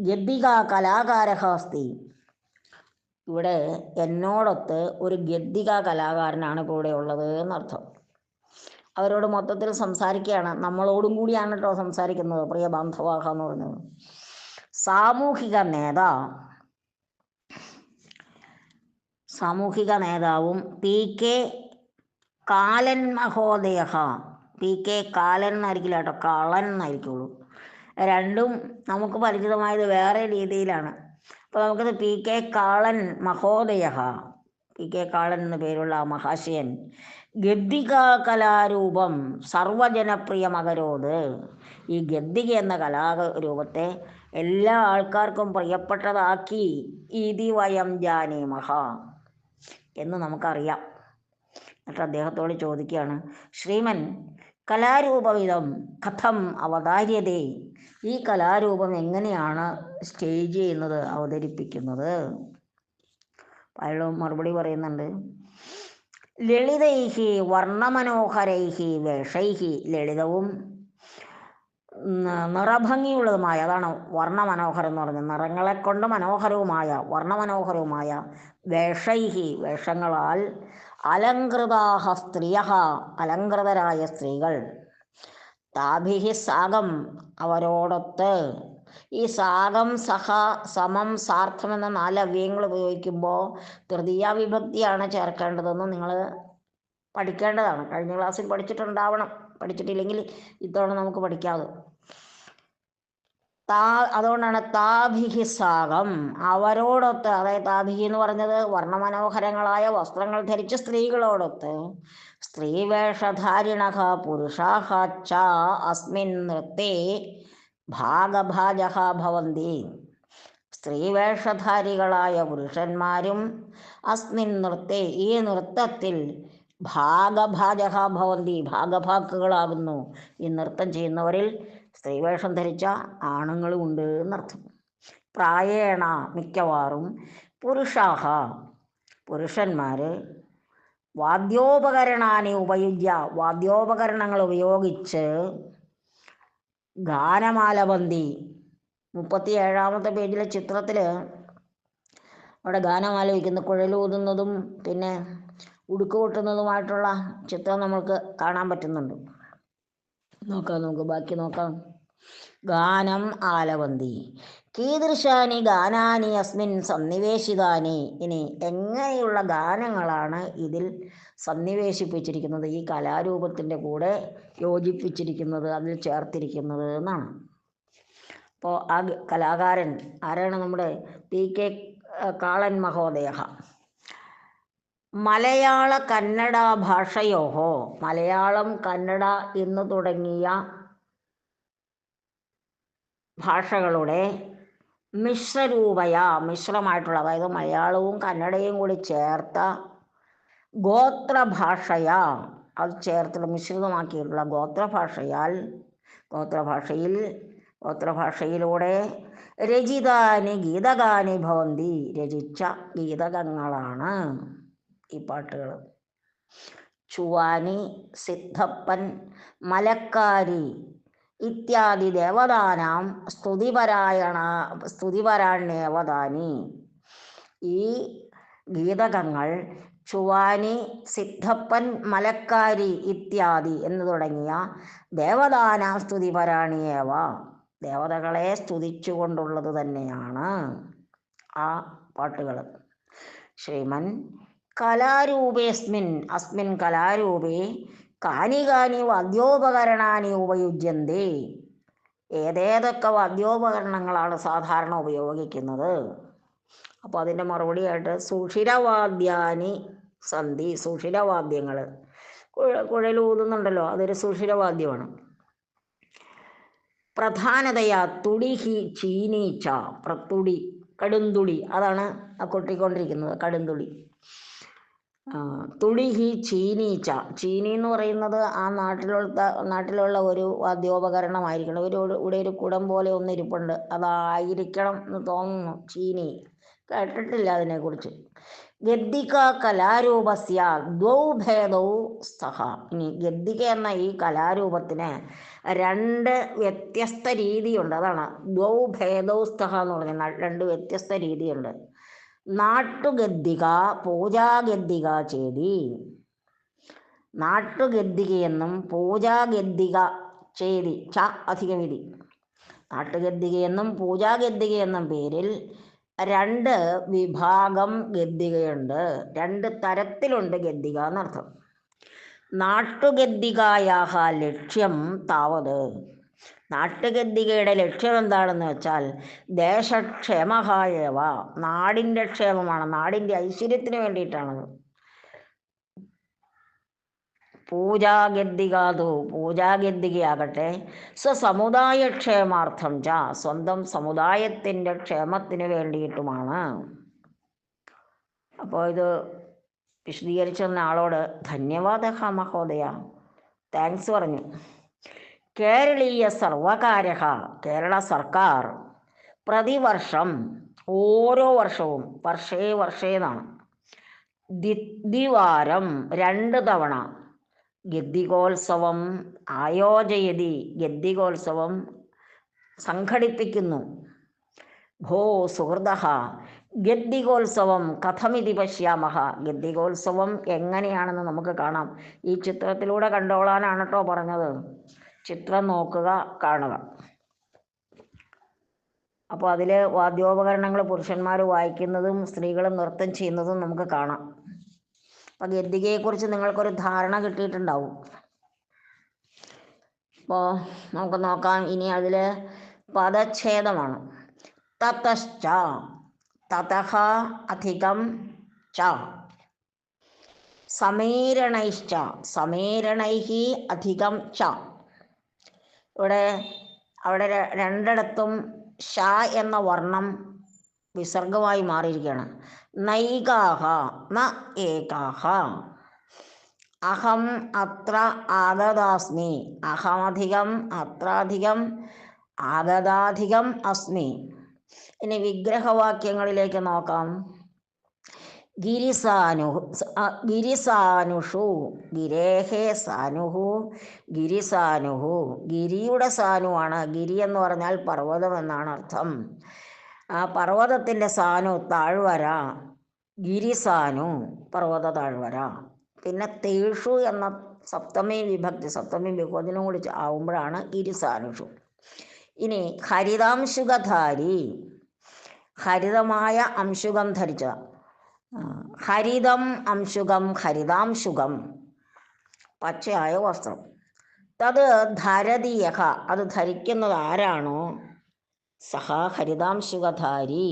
ഗദ്ദിക കലാകാരഃ അസ്തി, ഇവിടെ എന്നോടൊത്ത് ഒരു ഗദ്ദിക കലാകാരനാണ് കൂടെ ഉള്ളത് എന്നർത്ഥം. അവരോട് മൊത്തത്തിൽ സംസാരിക്കുകയാണ്. നമ്മളോടും കൂടിയാണ് കേട്ടോ സംസാരിക്കുന്നത്, പ്രിയ ബാന്ധവാഹ എന്ന് പറയുന്നത്. സാമൂഹിക നേതാവും പി കെ കാലൻ മഹോദയ, പി കെ കാലൻ എന്നായിരിക്കില്ല കേട്ടോ, കാളൻ എന്നായിരിക്കുള്ളൂ. രണ്ടും നമുക്ക് പരിചിതമായത് വേറെ രീതിയിലാണ്. അപ്പോൾ നമുക്കത് പി കെ കാളൻ മഹോദയ, പി കെ കാളൻ എന്ന പേരുള്ള മഹാശയൻ ഗദ്ദിക കലാരൂപം സർവജനപ്രിയമകരോത്, ഈ ഗദ്ദിക എന്ന കലാരൂപത്തെ എല്ലാ ആൾക്കാർക്കും പ്രിയപ്പെട്ടതാക്കി. ഇതി വയം ജാനീമഹ, എന്ന് നമുക്കറിയാം. എന്നിട്ട് അദ്ദേഹത്തോട് ചോദിക്കുകയാണ്, ശ്രീമൻ കലാരൂപവിധം കഥം അവതാര്യതേ, ഈ കലാരൂപം എങ്ങനെയാണ് സ്റ്റേജ് ചെയ്യുന്നത്, അവതരിപ്പിക്കുന്നത്? അയാൾ മറുപടി പറയുന്നുണ്ട്, ലളിതൈഹി വർണ്ണമനോഹരൈഹി വേഷൈഹി, ലളിതവും നിറഭംഗിയുള്ളതുമായ, അതാണ് വർണ്ണമനോഹരം എന്ന് പറഞ്ഞത്, നിറങ്ങളെ കൊണ്ട് മനോഹരവുമായ, വർണ്ണമനോഹരവുമായ വേഷൈഹി, വേഷങ്ങളാൽ അലങ്കൃതാഹ സ്ത്രീയഃ, അലങ്കൃതരായ സ്ത്രീകൾ, താഭിഹി സാഗം, അവരോടൊത്ത്. ഈ സാഗം, സഹ, സമം, സാർത്ഥം എന്ന 4 അവ്യയങ്ങൾ ഉപയോഗിക്കുമ്പോൾ തൃതീയ വിഭക്തിയാണ് ചേർക്കേണ്ടതെന്ന് നിങ്ങൾ പഠിക്കേണ്ടതാണ്. കഴിഞ്ഞ ക്ലാസ്സിൽ പഠിച്ചിട്ടുണ്ടാവണം. പഠിച്ചിട്ടില്ലെങ്കിൽ ഇത്തവണ നമുക്ക് പഠിക്കാതെ. അതുകൊണ്ടാണ് താഭിഹി സാഗം, അവരോടൊത്ത്. അതായത് താഭിഹി എന്ന് പറഞ്ഞത് വർണ്ണമനോഹരങ്ങളായ വസ്ത്രങ്ങൾ ധരിച്ച സ്ത്രീകളോടൊത്ത്. സ്ത്രീവേഷധാരിണഃ പുരുഷാഃ ച അസ്മിൻ നൃത്തേ ഭാഗഭാജഃ ഭവന്തി, സ്ത്രീവേഷധാരികളായ പുരുഷന്മാരും അസ്മിൻ നൃത്തേ, ഈ നൃത്തത്തിൽ ഭാഗഭാജഃ ഭവന്തി, ഭാഗഭാക്കുകളാകുന്നു. ഈ നൃത്തം ചെയ്യുന്നവരിൽ സ്ത്രീവേഷം ധരിച്ച ആണുങ്ങളും ഉണ്ട് എന്നർത്ഥം. പ്രായേണ, മിക്കവാറും, പുരുഷാഹ, പുരുഷന്മാർ, വാദ്യോപകരണാനി ഉപയുജ്യ, വാദ്യോപകരണങ്ങൾ ഉപയോഗിച്ച്, ഗാനമാലബന്തി, 37ാമത്തെ പേജിലെ ചിത്രത്തിൽ അവിടെ ഗാനമാലപിക്കുന്ന, കുഴലൂതുന്നതും പിന്നെ ഉടുക്ക് കൊട്ടുന്നതുമായിട്ടുള്ള ചിത്രം നമ്മൾക്ക് കാണാൻ പറ്റുന്നുണ്ട്. നോക്കാം, നമുക്ക് ബാക്കി നോക്കാം. ഗാനം ആലബന്തി കീദൃശാനി ഗാനാനി അസ്മിൻ സന്നിവേശിതാനി. ഇനി എങ്ങനെയുള്ള ഗാനങ്ങളാണ് ഇതിൽ സന്നിവേശിപ്പിച്ചിരിക്കുന്നത്, ഈ കലാരൂപത്തിൻ്റെ കൂടെ യോജിപ്പിച്ചിരിക്കുന്നത്, അതിൽ ചേർത്തിരിക്കുന്നത് എന്നാണ്. അപ്പോൾ ആ കലാകാരൻ ആരാണ്? നമ്മുടെ PK കാളൻ മഹോദയ. മലയാള കന്നഡ ഭാഷയോഹോ, മലയാളം കന്നഡ എന്ന് തുടങ്ങിയ ഭാഷകളുടെ മിശ്രരൂപയ, മിശ്രമായിട്ടുള്ള, അതായത് മലയാളവും കന്നഡയും കൂടി ചേർത്ത ഗോത്രഭാഷയ, അത് ചേർത്തിട്ട് മിശ്രിതമാക്കിയിട്ടുള്ള ഗോത്രഭാഷയിലൂടെ രചിതാനി ഗീതകാനി ഭവന്തി, രചിച്ച ഗീതകങ്ങളാണ് ഈ പാട്ടുകൾ. ചുവാനി, സിദ്ധപ്പൻ, മലക്കാരി ഇത്യാദി ദേവതാനാം സ്തുതിപരാണ്യേവതാനി. ഈ ഗീതകങ്ങൾ ചുവാനി, സിദ്ധപ്പൻ, മലക്കാരി ഇത്യാദി എന്ന് തുടങ്ങിയ ദേവതാനാം സ്തുതിപരാണിയേവ, ദേവതകളെ സ്തുതിച്ചുകൊണ്ടുള്ളത് തന്നെയാണ് ആ പാട്ടുകൾ. ശ്രീമൻ അസ്മിൻ കലാരൂപേ കാനി കാനി വാദ്യോപകരണാനി ഉപയുജ്യന്തി. ഏതേതൊക്കെ വാദ്യോപകരണങ്ങളാണ് സാധാരണ ഉപയോഗിക്കുന്നത്? അപ്പോൾ അതിൻ്റെ മറുപടിയായിട്ട് സുഷിരവാദ്യാനി സന്ധി, സുഷിരവാദ്യങ്ങൾ, കുഴലൂതുന്നുണ്ടല്ലോ, അതൊരു സുഷിരവാദ്യമാണ്. പ്രധാനതയാ തുടിഹി ചീനീച്ച, പ്രത്തുടി, കടുന്തുടി, അതാണ് ആ കൊട്ടിക്കൊണ്ടിരിക്കുന്നത്, കടുന്തുടി. തുടിഹി ചീനീച്ച, ചീനി എന്ന് പറയുന്നത് ആ നാട്ടിലുള്ള ഒരു വാദ്യോപകരണമായിരിക്കണം. ഇവിടെ ഒരു കുടം പോലെ ഒന്ന് ഇരിപ്പുണ്ട്, അതായിരിക്കണം എന്ന് തോന്നുന്നു ചീനി. കേട്ടിട്ടില്ല അതിനെക്കുറിച്ച്. ഗദ്ദിക കലാരൂപസ്യ ദ്വൗ ഭേദൗ സ്തഃ. ഇനി ഗദ്ദിക എന്ന ഈ കലാരൂപത്തിന് 2 വ്യത്യസ്ത രീതിയുണ്ട്. അതാണ് ദ്വൗ ഭേദൗ സ്തഃ എന്ന് പറഞ്ഞാൽ 2 വ്യത്യസ്ത രീതിയുണ്ട്. നാട്ടുഗദ്ദിക, പൂജാഗദ്ദിക ചേതി. നാട്ടുഗദ്ദികയെന്നും പൂജാഗദ്ദിക ചേതി, ച അധികവിധി. നാട്ടുഗദ്ദികയെന്നും പൂജാഗദ്ദികയെന്നും പേരിൽ 2 വിഭാഗം ഗദ്ദികയുണ്ട്. 2 തരത്തിലുണ്ട് ഗദ്ദിക എന്നർത്ഥം. നാട്ടുഗദ്ദികായാഹ ലക്ഷ്യം താവത്. നാട്ടുഗദ്ദികയുടെ ലക്ഷ്യം എന്താണെന്ന് വെച്ചാൽ ദേശക്ഷേമഹായവ, നാടിൻ്റെ ക്ഷേമമാണ്, നാടിൻ്റെ ഐശ്വര്യത്തിന് വേണ്ടിയിട്ടാണത്. പൂജാഗദ്ദികയാകട്ടെ സ്വസമുദായക്ഷേമാർത്ഥം ച, സ്വന്തം സമുദായത്തിൻ്റെ ക്ഷേമത്തിന് വേണ്ടിയിട്ടുമാണ്. അപ്പോൾ ഇത് വിശദീകരിച്ചെന്ന ആളോട് ധന്യവാദ മഹോദയ, താങ്ക്സ് പറഞ്ഞു. കേരളീയ സർവകാര, കേരള സർക്കാർ പ്രതിവർഷം, ഓരോ വർഷവും, വർഷേന്നാണ്, ദ്വിവാരം 2 തവണ ഗദ്ദികോത്സവം ആയോജയതി, ഗദ്ദികോത്സവം സംഘടിപ്പിക്കുന്നു. ഭോ സുഹൃദഃ ഗദ്ദികോത്സവം കഥമിതി പശ്യാമഹ. ഗദ്ദികോത്സവം എങ്ങനെയാണെന്ന് നമുക്ക് കാണാം. ഈ ചിത്രത്തിലൂടെ കണ്ടോളാനാണ് കേട്ടോ പറഞ്ഞത്. ചിത്രം നോക്കുക, കാണുക. അപ്പോൾ അതിൽ വാദ്യോപകരണങ്ങൾ പുരുഷന്മാർ വായിക്കുന്നതും സ്ത്രീകൾ നൃത്തം ചെയ്യുന്നതും നമുക്ക് കാണാം. അപ്പം ഗദ്ദികയെക്കുറിച്ച് നിങ്ങൾക്കൊരു ധാരണ കിട്ടിയിട്ടുണ്ടാവും. അപ്പോൾ നമുക്ക് നോക്കാം. ഇനി അതിൽ പദച്ഛേദമാണ്. തതശ്ച, തതഃ അധികം ച, സമീരണൈശ്ച, സമീരണൈഹി അധികം ച. അവിടെ 2ഇടത്തും ഷ എന്ന വർണ്ണം വിസർഗമായി മാറിയിരിക്കുകയാണ്. നൈകാഹ ന ഏകാഹ. അഹം അത്ര ആഗതാസ്മി, അഹമധികം അത്രാധികം ആഗതാധികം അസ്മി. ഇനി വിഗ്രഹവാക്യങ്ങളിലേക്ക് നോക്കാം. ഗിരിസാനുഷു, ഗിരേഹേ സാനുഹു, ഗിരിസാനുഹു. ഗിരിയുടെ സാനുവാണ്. ഗിരി എന്ന് പറഞ്ഞാൽ പർവ്വതം എന്നാണ് അർത്ഥം. ആ പർവ്വതത്തിൻ്റെ സാനു, താഴ്വര, ഗിരിസാനു, പർവ്വത താഴ്വര. പിന്നെ തേഷു എന്ന സപ്തമി ബഹുവചനം കൂടി ആവുമ്പോഴാണ് ഗിരിസാനുഷു. ഇനി ഹരിതാംശുകധാരി, ഹരിതമായ അംശുകം ധരിച്ച. ഹരിതം അംശുകം ഹരിതാംശുകം, പച്ചയായ വസ്ത്രം. തത് ധരതിയഹ, അത് ധരിക്കുന്നത് ആരാണോ സഹ ഹരിതാംശുകധാരി,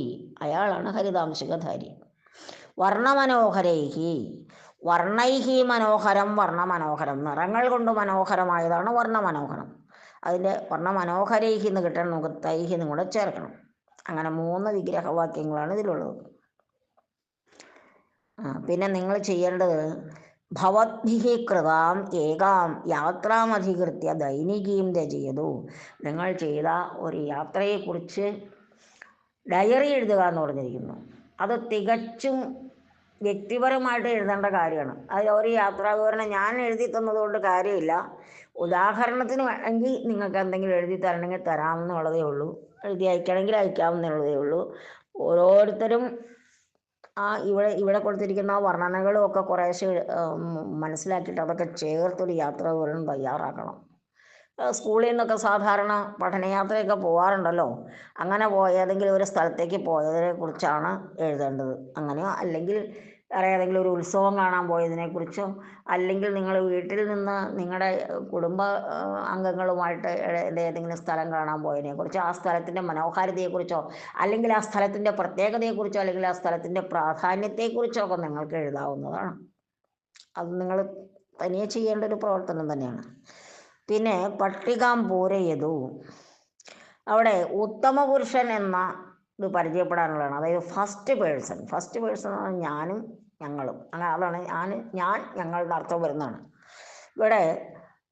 അയാളാണ് ഹരിതാംശുകധാരി. വർണ്ണമനോഹരൈഹി, വർണ്ണൈഹി മനോഹരം, വർണ്ണമനോഹരം, നിറങ്ങൾ കൊണ്ട് മനോഹരമായതാണ് വർണ്ണമനോഹരം. അതിൻ്റെ വർണ്ണമനോഹരൈഹി എന്ന് കിട്ടണം, നമുക്ക് തൈഹി എന്നും കൂടെ ചേർക്കണം. അങ്ങനെ 3 വിഗ്രഹവാക്യങ്ങളാണ് ഇതിലുള്ളത്. പിന്നെ നിങ്ങൾ ചെയ്യേണ്ടത് ഭവദ്ഭിഹി കൃതാം ഏകാം യാത്രാമധികൃത്യ ദൈനികീം രചയതു. നിങ്ങൾ ചെയ്ത ഒരു യാത്രയെക്കുറിച്ച് ഡയറി എഴുതുക എന്ന് പറഞ്ഞിരിക്കുന്നു. അത് തികച്ചും വ്യക്തിപരമായിട്ട് എഴുതേണ്ട കാര്യമാണ്. അതിൽ ഒരു യാത്രാവിവരണം ഞാൻ എഴുതി തന്നതുകൊണ്ട് കാര്യമില്ല. ഉദാഹരണത്തിന് വേണമെങ്കിൽ നിങ്ങൾക്ക് എന്തെങ്കിലും എഴുതി തരണമെങ്കിൽ തരാമെന്നുള്ളതേ ഉള്ളൂ. എഴുതി അയക്കണമെങ്കിൽ അയക്കാവുന്നതേ ഉള്ളൂ. ഓരോരുത്തരും ഇവിടെ കൊടുത്തിരിക്കുന്ന വർണ്ണനകളും ഒക്കെ കുറേശ്ശെ മനസ്സിലാക്കിയിട്ട് അതൊക്കെ ചേർത്തൊരു യാത്രാവിവരണം തയ്യാറാക്കണം. സ്കൂളിൽ നിന്നൊക്കെ സാധാരണ പഠനയാത്രയൊക്കെ പോകാറുണ്ടല്ലോ. അങ്ങനെ ഏതെങ്കിലും ഒരു സ്ഥലത്തേക്ക് പോയതിനെ കുറിച്ചാണ് എഴുതേണ്ടത്. അങ്ങനെയോ അല്ലെങ്കിൽ വേറെ ഏതെങ്കിലും ഒരു ഉത്സവം കാണാൻ പോയതിനെക്കുറിച്ചോ, അല്ലെങ്കിൽ നിങ്ങൾ വീട്ടിൽ നിന്ന് നിങ്ങളുടെ കുടുംബ അംഗങ്ങളുമായിട്ട് ഏതെങ്കിലും സ്ഥലം കാണാൻ പോയതിനെക്കുറിച്ചോ, ആ സ്ഥലത്തിൻ്റെ മനോഹാരിതയെക്കുറിച്ചോ, അല്ലെങ്കിൽ ആ സ്ഥലത്തിൻ്റെ പ്രത്യേകതയെക്കുറിച്ചോ, അല്ലെങ്കിൽ ആ സ്ഥലത്തിൻ്റെ പ്രാധാന്യത്തെക്കുറിച്ചോ ഒക്കെ നിങ്ങൾക്ക് എഴുതാവുന്നതാണ്. അത് നിങ്ങൾ തനിയെ ചെയ്യേണ്ട ഒരു പ്രവർത്തനം തന്നെയാണ്. പിന്നെ പട്ടികാം പൂരയതു, അവിടെ ഉത്തമ പുരുഷൻ എന്ന ഇത് പരിചയപ്പെടാനുള്ളതാണ്. അതായത് ഫസ്റ്റ് പേഴ്സൺ ഞാനും ഞങ്ങളും, അങ്ങനെ അതാണ് ഞാൻ ഞങ്ങളുടെ അർത്ഥം വരുന്നതാണ്. ഇവിടെ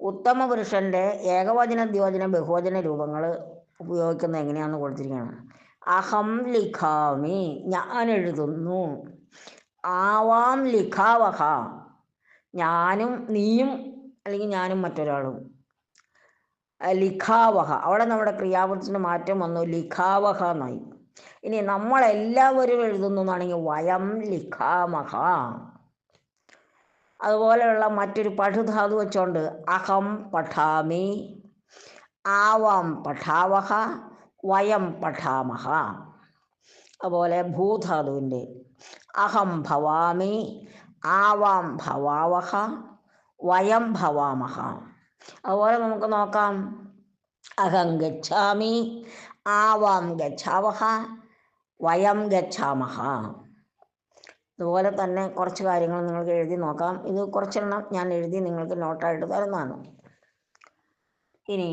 ഉത്തമ പുരുഷൻ്റെ ഏകവചന, ദ്വിവചന, ബഹുവചന രൂപങ്ങൾ ഉപയോഗിക്കുന്നത് എങ്ങനെയാണെന്ന് കൊടുത്തിരിക്കുകയാണ്. അഹം ലിഖാമി, ഞാൻ എഴുതുന്നു. ആവാം ലിഖാവഹ, ഞാനും നീയും, അല്ലെങ്കിൽ ഞാനും മറ്റൊരാളും. ലിഖാവഹ, അവിടെ നമ്മുടെ ക്രിയാപദത്തിന് മാറ്റം വന്നു, ലിഖാവഹ എന്നായി. ഇനി നമ്മളെല്ലാവരും എഴുതുന്നു എന്നാണെങ്കിൽ വയം ലിഖാമഹ. അതുപോലെയുള്ള മറ്റൊരു പഠുധാതു വെച്ചോണ്ട് അഹം പഠാമി, ആവാം പഠാവഹ, വയം പഠാമഹ. അതുപോലെ ഭൂധാതുവിൻ്റെ അഹം ഭവാമി, ആവാം ഭവാവഹ, വയം ഭവാമഹ. അതുപോലെ നമുക്ക് നോക്കാം, അഹം ഗച്ഛാമി, ആവാം ഗച്ഛാവഹ, വയം ഗച്ഛാമഹ. അതുപോലെ തന്നെ കുറച്ച് കാര്യങ്ങൾ നിങ്ങൾക്ക് എഴുതി നോക്കാം. ഇത് കുറച്ചെണ്ണം ഞാൻ എഴുതി നിങ്ങൾക്ക് നോട്ടായിട്ട് തരുന്നതാണ്. ഇനി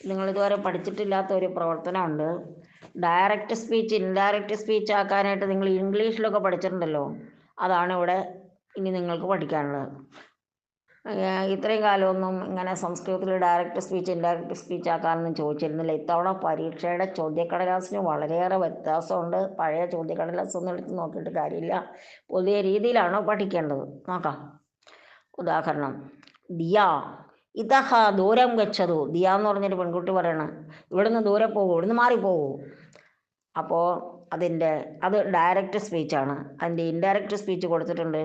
നിങ്ങളിതുവരെ പഠിച്ചിട്ടില്ലാത്ത ഒരു പ്രവർത്തനമുണ്ട്. ഡയറക്റ്റ് സ്പീച്ച് ഇൻഡയറക്റ്റ് സ്പീച്ച് ആക്കാനായിട്ട് നിങ്ങൾ ഇംഗ്ലീഷിലൊക്കെ പഠിച്ചിട്ടുണ്ടല്ലോ, അതാണ് ഇവിടെ ഇനി നിങ്ങൾക്ക് പഠിക്കാനുള്ളത്. ഇത്രയും കാലമൊന്നും ഇങ്ങനെ സംസ്കൃതത്തിൽ ഡയറക്റ്റ് സ്പീച്ച് ഇൻഡയറക്റ്റ് സ്പീച്ച് ആക്കാനൊന്നും ചോദിച്ചിരുന്നില്ല. ഇത്തവണ പരീക്ഷയുടെ ചോദ്യക്കടലാസിന് വളരെയേറെ വ്യത്യാസമുണ്ട്. പഴയ ചോദ്യക്കടലാസ് ഒന്നും എടുത്ത് നോക്കിയിട്ട് കാര്യമില്ല. പുതിയ രീതിയിലാണ് പഠിക്കേണ്ടത്. നോക്കാം. ഉദാഹരണം, ദിയ ഇതഹ ദൂരം ഗച്ഛതു. ദിയ എന്ന് പറഞ്ഞൊരു പെൺകുട്ടി പറയണം, ഇവിടുന്ന് ദൂരെ പോകൂ, ഇവിടുന്ന് മാറിപ്പോകൂ. അപ്പോൾ അത് ഡയറക്റ്റ് സ്പീച്ചാണ്. അതിൻ്റെ ഇൻഡയറക്റ്റ് സ്പീച്ച് കൊടുത്തിട്ടുണ്ട്.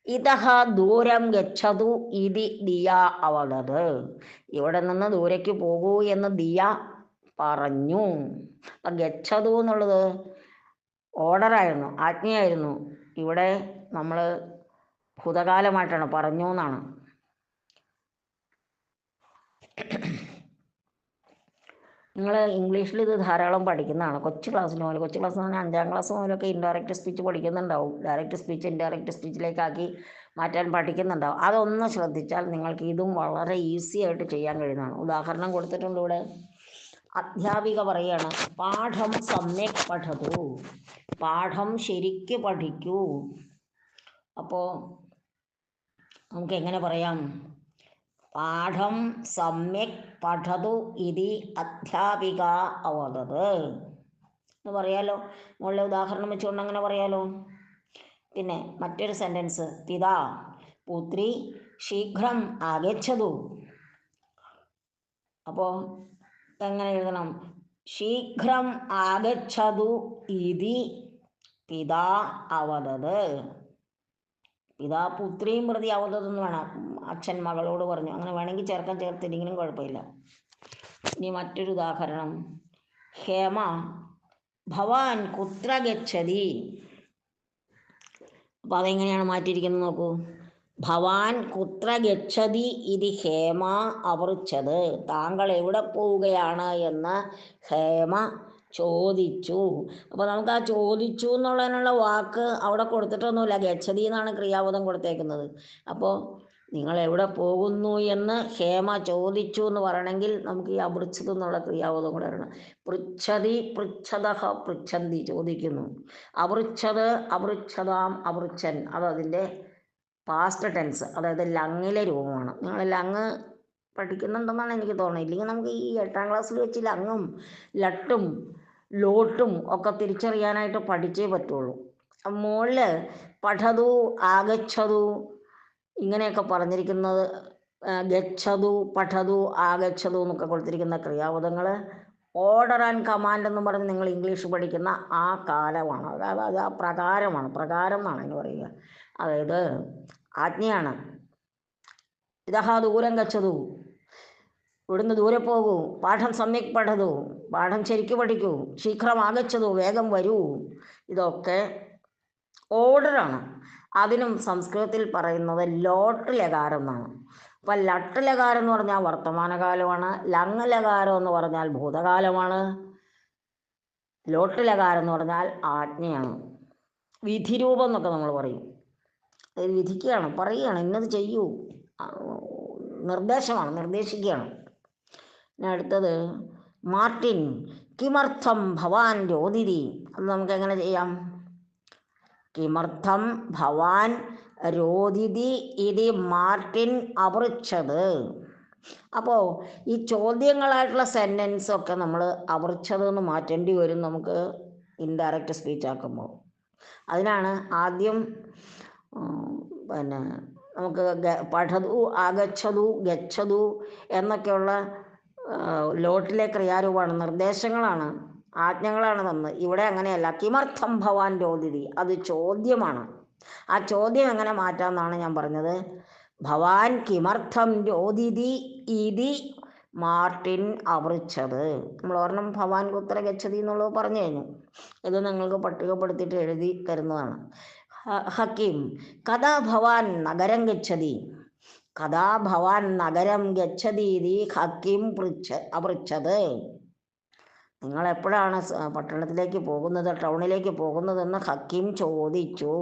ഇതഹ ദൂരം ഗച്ഛതു ഇതി ദിയ അവദത്. ഇവിടെ നിന്ന് ദൂരേക്ക് പോകൂ എന്ന് ദിയ പറഞ്ഞു. അപ്പം ഗച്ഛതു എന്നുള്ളത് ഓർഡറായിരുന്നു, ആജ്ഞയായിരുന്നു. ഇവിടെ നമ്മൾ ഭൂതകാലമായിട്ടാണ്, പറഞ്ഞു എന്നാണ്. നിങ്ങൾ ഇംഗ്ലീഷിൽ ഇത് ധാരാളം പഠിക്കുന്നതാണ്. കൊച്ചു ക്ലാസ് എന്ന് പറഞ്ഞാൽ 5ാം ക്ലാസ് മുതലൊക്കെ ഇൻഡയറക്റ്റ് സ്പീച്ച് പഠിക്കുന്നുണ്ടാവും. ഡയറക്റ്റ് സ്പീച്ച് ഇൻഡയറക്റ്റ് സ്പീച്ചിലേക്കാക്കി മാറ്റാൻ പഠിക്കുന്നുണ്ടാവും. അതൊന്ന് ശ്രദ്ധിച്ചാൽ നിങ്ങൾക്ക് ഇതും വളരെ ഈസി ആയിട്ട് ചെയ്യാൻ കഴിയുന്നതാണ്. ഉദാഹരണം കൊടുത്തിട്ടുണ്ട് ഇവിടെ. അധ്യാപിക പറയാണ്, പാഠം സമ്യക് പഠതു, പാഠം ശരിക്ക് പഠിക്കൂ. അപ്പോൾ നമുക്ക് എങ്ങനെ പറയാം? പാഠം സമ്യക് പഠതു ഇതി അധ്യാപിക അവദത് എന്ന് പറയാലോ. മുകളിലെ ഉദാഹരണം വെച്ചുകൊണ്ട് അങ്ങനെ പറയാലോ. പിന്നെ മറ്റൊരു സെൻറ്റൻസ്, പിതാ പുത്രി ശീഘ്രം ആഗച്ഛതു. അപ്പോൾ എങ്ങനെ എഴുതണം? ശീഘ്രം ആഗച്ഛതു ഇതി പിതാ അവദത്. പിതാ പുത്രിയും പ്രതി അവതതെന്ന് വേണം. അച്ഛൻ മകളോട് പറഞ്ഞു. അങ്ങനെ വേണമെങ്കിൽ ചേർത്തില്ലെങ്കിലും കുഴപ്പമില്ല. ഇനി മറ്റൊരു ഉദാഹരണം. ഹേമ ഭവാൻ കുത്ര ഗച്ഛതി. അപ്പം അതെങ്ങനെയാണ് മാറ്റിയിരിക്കുന്നത് നോക്കൂ. ഭവാൻ കുത്ര ഗച്ഛതി ഇതി ഹേമ അപൃച്ഛത്. താങ്കൾ എവിടെ പോവുകയാണ് എന്ന് ഹേമ ചോദിച്ചു. അപ്പോൾ നമുക്ക് ആ ചോദിച്ചു എന്നുള്ളതിനുള്ള വാക്ക് അവിടെ കൊടുത്തിട്ടൊന്നുമില്ല, ഗച്ഛതി എന്നാണ് ക്രിയാപദം കൊടുത്തേക്കുന്നത്. അപ്പോൾ നിങ്ങൾ എവിടെ പോകുന്നു എന്ന് ഹേമ ചോദിച്ചു എന്ന് പറയണമെങ്കിൽ നമുക്ക് ഈ അപൃച്ഛത് എന്നുള്ള ക്രിയാപദം കൂടെ വരണം. പൃച്ഛതി പൃച്ഛതഃ പൃച്ഛന്തി, ചോദിക്കുന്നു. അപൃച്ഛത് അപൃച്ഛതാം അപൃച്ഛൻ, അതതിൻ്റെ പാസ്റ്റ് ടെൻസ്, അതായത് ലങ്ങിലെ രൂപമാണ്. നിങ്ങൾ ലങ് പഠിക്കുന്നുണ്ടെന്നാണ് എനിക്ക് തോന്നുന്നത്. ഇല്ലെങ്കിൽ നമുക്ക് ഈ 8ാം ക്ലാസ്സിൽ വെച്ച് ലങ്ങും ലട്ടും ലോട്ടും ഒക്കെ തിരിച്ചറിയാനായിട്ട് പഠിച്ചേ പറ്റുള്ളൂ. മുകളിൽ പഠതു ആഗച്ഛതു ഇങ്ങനെയൊക്കെ പറഞ്ഞിരിക്കുന്നത്, ഗച്ഛതു പഠതു ആഗച്ഛതു എന്നൊക്കെ കൊടുത്തിരിക്കുന്ന ക്രിയാപദങ്ങൾ ഓർഡർ ആൻഡ് കമാൻഡ് എന്ന് പറഞ്ഞ് നിങ്ങൾ ഇംഗ്ലീഷ് പഠിക്കുന്ന ആ കാലമാണ്. അതായത് ആ പ്രകാരമാണ്, പ്രകാരം എന്നാണ് എന്ന് പറയുക. അതായത് ആജ്ഞയാണ്. ഇതഹ ദൂരം ഗച്ഛതു, ഇവിടുന്ന് ദൂരെ പോകൂ. പാഠം സമ്യക് പഠതു, പാഠം ശരിക്കു പഠിക്കൂ. ശീഘ്രം ആഗച്ഛതു, വേഗം വരൂ. ഇതൊക്കെ ഓർഡറാണ്. അതിനും സംസ്കൃതത്തിൽ പറയുന്നത് ലോട്ട് ലകാരം എന്നാണ്. അപ്പം ലട്ട് ലകാരം എന്ന് പറഞ്ഞാൽ വർത്തമാനകാലമാണ്, ലങ് ലകാരം എന്ന് പറഞ്ഞാൽ ഭൂതകാലമാണ്, ലോട്ട് ലകാരം എന്ന് പറഞ്ഞാൽ ആജ്ഞയാണ്. വിധിരൂപം എന്നൊക്കെ നമ്മൾ പറയും. അത് വിധിക്കുകയാണ്, പറയുകയാണ്, ഇന്നത് ചെയ്യൂ, നിർദ്ദേശമാണ്, നിർദ്ദേശിക്കുകയാണ്. പിന്നെ അടുത്തത് മാർട്ടിൻ കിമർത്ഥം ഭവാൻ രോദിതി. അത് നമുക്ക് എങ്ങനെ ചെയ്യാം? കിമർത്ഥം ഭവാൻ രോദിതി ഇതി മാർട്ടിൻ അപൃച്ഛത്. അപ്പോൾ ഈ ചോദ്യങ്ങളായിട്ടുള്ള സെൻറ്റൻസൊക്കെ നമ്മൾ അപൃച്ഛത് എന്ന് മാറ്റേണ്ടി വരും നമുക്ക് ഇൻഡയറക്റ്റ് സ്പീച്ച് ആക്കുമ്പോൾ. അതിനാണ് ആദ്യം പിന്നെ നമുക്ക് പഠതു ആഗച്ഛതു ഗച്ഛതു എന്നൊക്കെയുള്ള ലോട്ടിലെ ക്രിയാരൂപമാണ്, നിർദ്ദേശങ്ങളാണ്, ആജ്ഞകളാണ് തന്നത്. ഇവിടെ അങ്ങനെയല്ല. കിമർത്ഥം ഭവാൻ രോദിതി, അത് ചോദ്യമാണ്. ആ ചോദ്യം എങ്ങനെ മാറ്റാമെന്നാണ് ഞാൻ പറഞ്ഞത്. ഭവാൻ കിമർത്ഥം രോദിതി ഇതി മാർട്ടിൻ അപൃച്ഛത്. നമ്മൾ ഒരെണ്ണം ഭവാൻ കുത്ര ഗച്ഛതി എന്നുള്ളത് പറഞ്ഞു കഴിഞ്ഞു. ഇത് നിങ്ങൾക്ക് പട്ടികപ്പെടുത്തിയിട്ട് എഴുതി തരുന്നതാണ്. ഹക്കീം കഥാ ഭവാൻ നഗരം ഗച്ഛതി. കഥാ ഭവാൻ നഗരം ഗച്ഛതി ഇതി ഹക്കീം അപൃച്ഛത്. നിങ്ങൾ എപ്പോഴാണ് പട്ടണത്തിലേക്ക് പോകുന്നത്, ടൗണിലേക്ക് പോകുന്നതെന്ന് ഹക്കീം ചോദിച്ചു.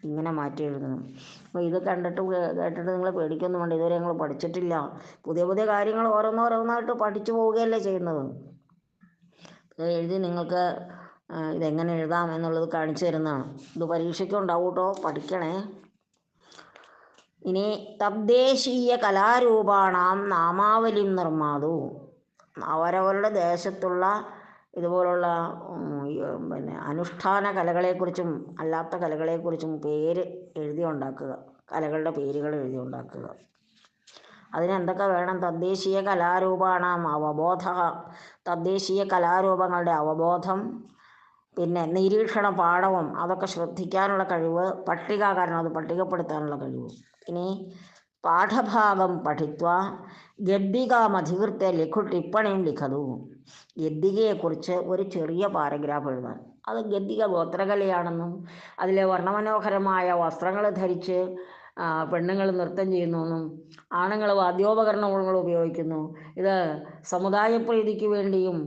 ഇങ്ങനെ മാറ്റി എഴുതുന്നു. അപ്പോൾ ഇത് കേട്ടിട്ട് നിങ്ങൾ പേടിക്കൊന്നും വേണ്ട. ഇതുവരെ നിങ്ങൾ പഠിച്ചിട്ടില്ല. പുതിയ പുതിയ കാര്യങ്ങൾ ഓരോന്നോരോന്നായിട്ട് പഠിച്ചു പോവുകയല്ലേ ചെയ്യുന്നത്. എഴുതി നിങ്ങൾക്ക് ഇതെങ്ങനെ എഴുതാം എന്നുള്ളത് കാണിച്ചു തരുന്നതാണ്. ഇത് പരീക്ഷയ്ക്ക് ഉണ്ടാവും കേട്ടോ, പഠിക്കണേ. ഇനി തദ്ദേശീയ കലാരൂപാണാം നാമാവലിം നിർമ്മാതു. അവരവരുടെ ദേശത്തുള്ള ഇതുപോലുള്ള അനുഷ്ഠാന കലകളെക്കുറിച്ചും അല്ലാത്ത കലകളെക്കുറിച്ചും പേര് എഴുതി ഉണ്ടാക്കുക, കലകളുടെ പേരുകൾ എഴുതി ഉണ്ടാക്കുക. അതിനെന്തൊക്കെ വേണം? തദ്ദേശീയ കലാരൂപാണാം അവബോധ, തദ്ദേശീയ കലാരൂപങ്ങളുടെ അവബോധം, പിന്നെ നിരീക്ഷണ പാഠവും അതൊക്കെ ശ്രദ്ധിക്കാനുള്ള കഴിവ്, കാരണം അത് പട്ടികപ്പെടുത്താനുള്ള കഴിവ്. ഇനി പാഠഭാഗം പഠിത്വ ഗദ്ദികാമധികൃത്യ ലഘു ടിപ്പണിയും ലിഖതു. ഗദ്ദികയെക്കുറിച്ച് ഒരു ചെറിയ പാരഗ്രാഫ് എഴുതാൻ. അത് ഗദ്ദിക ഗോത്രകലയാണെന്നും അതിലെ വർണ്ണമനോഹരമായ വസ്ത്രങ്ങൾ ധരിച്ച് പെണ്ണുങ്ങൾ നൃത്തം ചെയ്യുന്നു, ആണുങ്ങൾ വാദ്യോപകരണങ്ങൾ ഉപയോഗിക്കുന്നു, ഇത് സമുദായപ്രീതിക്ക് വേണ്ടിയും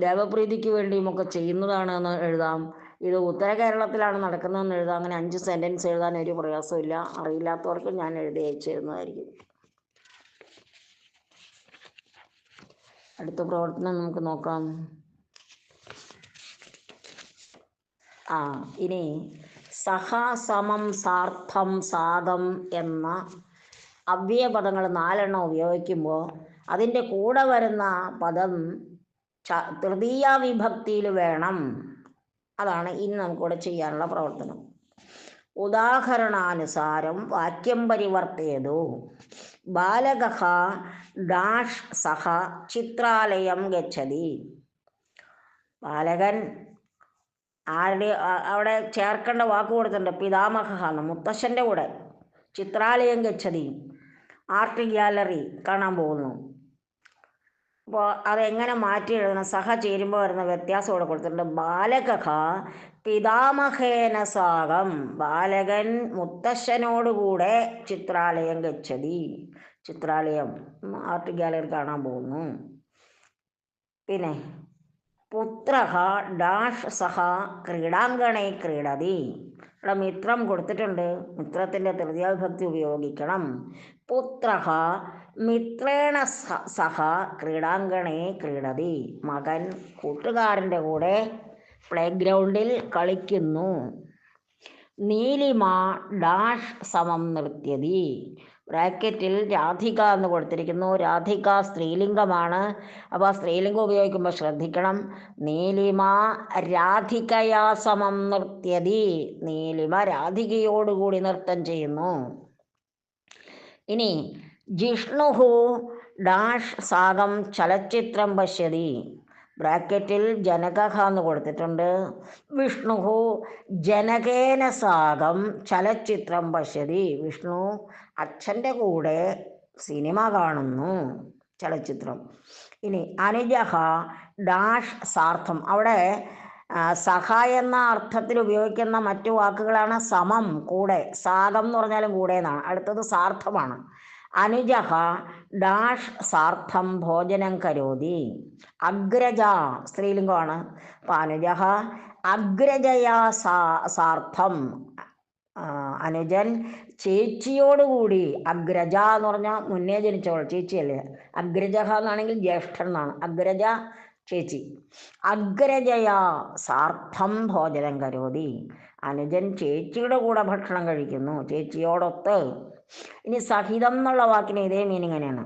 ദേവപ്രീതിക്ക് വേണ്ടിയും ഒക്കെ ചെയ്യുന്നതാണെന്ന് എഴുതാം. ഇത് ഉത്തര കേരളത്തിലാണ് നടക്കുന്നതെന്ന് എഴുതാം. അങ്ങനെ 5 സെൻറ്റൻസ് എഴുതാൻ ഒരു പ്രയാസമില്ല. അറിയില്ലാത്തവർക്ക് ഞാൻ എഴുതി അയച്ചു തരുന്നതായിരിക്കും. അടുത്ത പ്രവർത്തനം നമുക്ക് നോക്കാം. ഇനി സഹ, സമം, സാർത്ഥം, സാധം എന്ന അവ്യയപദങ്ങൾ 4 ഉപയോഗിക്കുമ്പോൾ അതിൻ്റെ കൂടെ വരുന്ന പദം തൃതീയ വിഭക്തിയിൽ വേണം. അതാണ് ഇനി നമുക്കിവിടെ ചെയ്യാനുള്ള പ്രവർത്തനം. ഉദാഹരണാനുസാരം വാക്യം പരിവർത്തയതു. ബാലകഃ ഡാഷ് സഹ ചിത്രാലയം ഗച്ഛതി. ബാലകൻ അവിടെ ചേർക്കേണ്ട വാക്ക് കൊടുത്തിട്ടുണ്ട്. പിതാമഹ മുത്തശ്ശൻ്റെ കൂടെ ചിത്രാലയം ഗച്ഛതി, ആർട്ട് ഗ്യാലറി കാണാൻ പോകുന്നു. അപ്പോൾ അതെങ്ങനെ മാറ്റി എഴുതണം? സഹ ചേരുമ്പോൾ വരുന്ന വ്യത്യാസം ഇവിടെ കൊടുത്തിട്ടുണ്ട്. ബാലകഃ പിതാമഹേന സാകം, ബാലകൻ മുത്തശ്ശനോടുകൂടെ ചിത്രാലയം ഗച്ഛതി, ചിത്രാലയം ആർട്ട് ഗാലറി കാണാൻ പോകുന്നു. പിന്നെ പുത്രഃ ഡാഷ് സഹ ക്രീഡാങ്കണേ ക്രീഡതി, ഇവിടെ മിത്രം കൊടുത്തിട്ടുണ്ട്, മിത്രത്തിൻ്റെ തൃതീയ വിഭക്തി ഉപയോഗിക്കണം. പുത്രഃ മിത്രേണ സഹ ക്രീഡാങ്കണേ ക്രീഡതി, മകൻ കൂട്ടുകാരൻ്റെ കൂടെ പ്ലേ ഗ്രൗണ്ടിൽ കളിക്കുന്നു. നീലിമ ഡാഷ് സമം നൃത്യതി, ബ്രാക്കറ്റിൽ രാധിക എന്ന് കൊടുത്തിരിക്കുന്നു. രാധിക സ്ത്രീലിംഗമാണ്. അപ്പോൾ സ്ത്രീലിംഗം ഉപയോഗിക്കുമ്പോൾ ശ്രദ്ധിക്കണം. നീലിമ രാധികയാ സമം നൃത്യതി, നീലിമ രാധികയോടുകൂടി നൃത്തം ചെയ്യുന്നു. ഇനി ജിഷ്ണുഹു ഡാഷ് സാകം ചലച്ചിത്രം പശ്യതി, ബ്രാക്കറ്റിൽ ജനകഃ എന്ന് കൊടുത്തിട്ടുണ്ട്. വിഷ്ണുഹു ജനകേന സാകം ചലച്ചിത്രം പശ്യതി, വിഷ്ണു അച്ഛൻ്റെ കൂടെ സിനിമ കാണുന്നു, ചലച്ചിത്രം. ഇനി അനുജഃ ഡാഷ് സാർത്ഥം, അവിടെ സഹ എന്ന അർത്ഥത്തിൽ ഉപയോഗിക്കുന്ന മറ്റു വാക്കുകളാണ് സമം, കൂടെ. സാകം എന്ന് പറഞ്ഞാലും കൂടെ എന്നാണ്. അടുത്തത് സാർത്ഥമാണ്. അനുജഃ ഡാഷ് സാർത്ഥം ഭോജനം കരോതി, അഗ്രജ സ്ത്രീലിംഗമാണ്. അപ്പം അനുജഃ അഗ്രജയാ സാർത്ഥം, അനുജൻ ചേച്ചിയോടുകൂടി, അഗ്രജ എന്ന് പറഞ്ഞാൽ മുന്നേ ജനിച്ചവൾ, ചേച്ചിയല്ലേ. അഗ്രജ എന്നാണെങ്കിൽ ജ്യേഷ്ഠൻ എന്നാണ്. അഗ്രജ ചേച്ചി. അഗ്രജയാ സാർത്ഥം ഭോജനം കരോതി, അനുജൻ ചേച്ചിയുടെ കൂടെ ഭക്ഷണം കഴിക്കുന്നു, ചേച്ചിയോടൊത്ത്. ഇനി സഹിതം എന്നുള്ള വാക്കിന് ഇതേ മീനിങ് തന്നെയാണ്.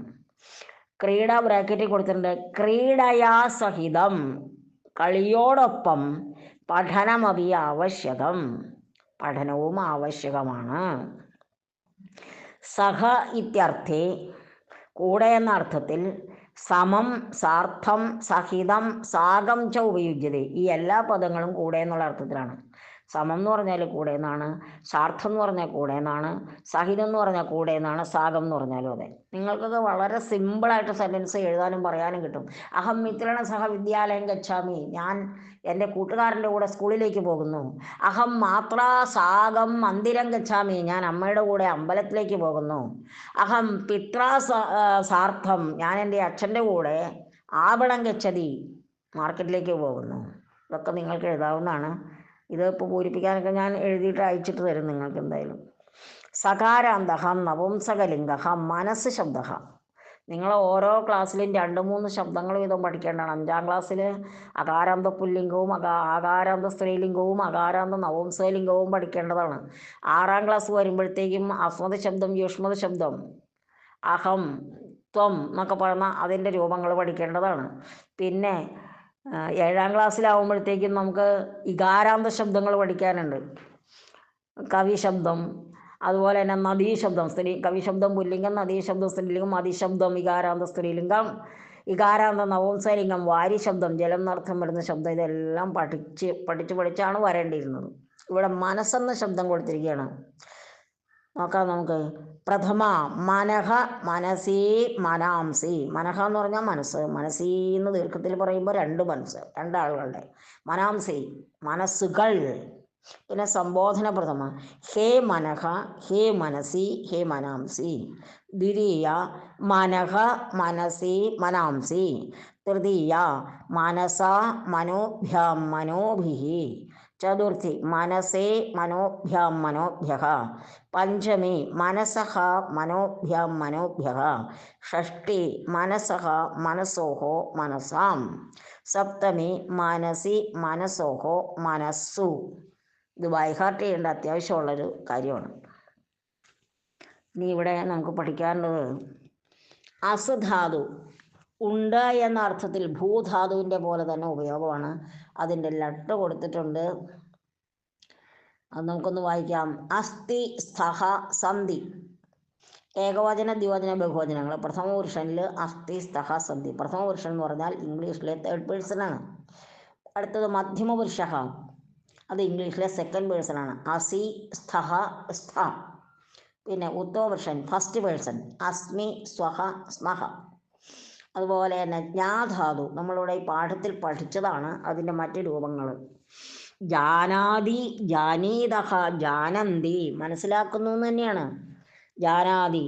ക്രീഡ ബ്രാക്കറ്റിൽ കൊടുത്തിട്ടുണ്ട്. ക്രീഡയാ സഹിതം, കളിയോടൊപ്പം. പഠനമപി ആവശ്യകം, പഠനവും ആവശ്യകമാണ്. സഹ ഇത്യർത്ഥേ, കൂടെ എന്ന അർത്ഥത്തിൽ. സമം, സാർത്ഥം, സഹിതം, സാകം ച ഉപയുജ്യതേ, ഈ എല്ലാ പദങ്ങളും കൂടെ എന്നുള്ള അർത്ഥത്തിലാണ്. സമം എന്ന് പറഞ്ഞാൽ കൂടെ എന്നാണ്, സാർത്ഥം എന്ന് പറഞ്ഞാൽ കൂടെ എന്നാണ്, സഹിതം എന്ന് പറഞ്ഞാൽ കൂടെ എന്നാണ്, സാകം എന്ന് പറഞ്ഞാലും അതെ. നിങ്ങൾക്കൊക്കെ വളരെ സിമ്പിളായിട്ട് സെൻറ്റൻസ് എഴുതാനും പറയാനും കിട്ടും. അഹം മിത്രേണ സഹ വിദ്യാലയം ഗച്ഛാമി, ഞാൻ എൻ്റെ കൂട്ടുകാരൻ്റെ കൂടെ സ്കൂളിലേക്ക് പോകുന്നു. അഹം മാത്രാ സാകം മന്ദിരം ഗച്ഛാമി, ഞാൻ അമ്മയുടെ കൂടെ അമ്പലത്തിലേക്ക് പോകുന്നു. അഹം പിത്രാ സാർത്ഥം, ഞാൻ എൻ്റെ അച്ഛൻ്റെ കൂടെ ആവണം ഗച്ഛതി, മാർക്കറ്റിലേക്ക് പോകുന്നു. ഇതൊക്കെ നിങ്ങൾക്ക് എഴുതാവുന്നതാണ്. ഇത് ഇപ്പോൾ പൂരിപ്പിക്കാനൊക്കെ ഞാൻ എഴുതിയിട്ട് അയച്ചിട്ട് തരും നിങ്ങൾക്ക് എന്തായാലും. സകാരാന്തഃ നപുംസകലിംഗഃ മനസ്സ് ശബ്ദഃ, നിങ്ങൾ ഓരോ ക്ലാസ്സിലും 2-3 ശബ്ദങ്ങൾ വീതം പഠിക്കേണ്ടതാണ്. 5ാം ക്ലാസ്സിൽ അകാരാന്ത പുല്ലിംഗവും ആകാരാന്ത സ്ത്രീലിംഗവും അകാരാന്ത നപുംസകലിംഗവും പഠിക്കേണ്ടതാണ്. 6ാം ക്ലാസ് വരുമ്പോഴത്തേക്കും അസ്മത് ശബ്ദം, യുഷ്മത് ശബ്ദം, അഹം, ത്വം എന്നൊക്കെ പറഞ്ഞാൽ അതിൻ്റെ രൂപങ്ങൾ പഠിക്കേണ്ടതാണ്. പിന്നെ 7ാം ക്ലാസ്സിലാവുമ്പോഴത്തേക്കും നമുക്ക് ഇകാരാന്ത ശബ്ദങ്ങൾ പഠിക്കാനുണ്ട്. കവിശബ്ദം, അതുപോലെ തന്നെ നദീശബ്ദം, കവിശബ്ദം പുല്ലിംഗം, നദീശബ്ദം സ്ത്രീലിംഗം, അതിശബ്ദം ഇകാരാന്ത സ്ത്രീലിംഗം, ഇകാരാന്ത നപുംസകലിംഗം, വാരിശബ്ദം ജലം എന്നർത്ഥം വരുന്ന ശബ്ദം. ഇതെല്ലാം പഠിച്ചാണ് വരേണ്ടിയിരുന്നത്. ഇവിടെ മനസ്സെന്ന ശബ്ദം കൊടുത്തിരിക്കുകയാണ്. നോക്കാം നമുക്ക്. പ്രഥമ മനഃ മനസി മനാംസി, മനഃ എന്ന് പറഞ്ഞാൽ മനസ്സ്, മനസി എന്ന് ദീർഘത്തിൽ പറയുമ്പോൾ 2 മനസ്സ്, 2 ആളുകളുടെ. മനാംസി മനസ്സുകൾ. പിന്നെ സംബോധന പ്രഥമ ഹേ മനഃ, ഹേ മനസി, ഹേ മനാംസി. ദ്വിതീയ മനഃ മനസി മനാംസി. തൃതീയ മനസ മനോഭ്യാം മനോഭിഃ. ചതുർത്ഥി മനസേ മനോഭ്യാം മനോഭ്യഃ. പഞ്ചമി മനസഃ മനോഭ്യാം മനോഭ്യഃ. ഷഷ്ടി മനസഃ മനസോഃ മനസാം. സപ്തമി മനസി മനസോഃ മനസ്സു. ഇത് ബൈഹാർട്ട് ചെയ്യേണ്ട അത്യാവശ്യമുള്ളൊരു കാര്യമാണ്. ഇനി ഇവിടെ നമുക്ക് പഠിക്കാനുള്ളത് അസുധാതു, ഉണ്ട് എന്ന അർത്ഥത്തിൽ ഭൂധാതുവിൻ്റെ പോലെ തന്നെ ഉപയോഗമാണ്. അതിൻ്റെ ലട്ട് കൊടുത്തിട്ടുണ്ട്, അത് നമുക്കൊന്ന് വായിക്കാം. അസ്ഥി, സ്ഥഹ, സന്ധി. ഏകവചന, ദ്വിവചന, ബഹുവചനങ്ങൾ. പ്രഥമ പുരുഷനിൽ അസ്ഥി, സ്ഥഹ, സന്ധി. പ്രഥമ പുരുഷൻ എന്ന് പറഞ്ഞാൽ ഇംഗ്ലീഷിലെ 3rd പേഴ്സണാണ്. അടുത്തത് മധ്യമ പുരുഷ, അത് ഇംഗ്ലീഷിലെ 2nd പേഴ്സണാണ്. അസി, സ്ഥഹ, സ്ഥ. പിന്നെ ഉത്തമ പുരുഷൻ 1st പേഴ്സൺ, അസ്മി, സ്വഹ, സ്മഹ. അതുപോലെ തന്നെ ജ്ഞാധാതു നമ്മളിവിടെ ഈ പാഠത്തിൽ പഠിച്ചതാണ് അതിൻ്റെ മറ്റു രൂപങ്ങൾ. ജാനാതി, ജാനീതഹ, ജാനന്തി മനസ്സിലാക്കുന്നു എന്ന് തന്നെയാണ്. ജാനാതി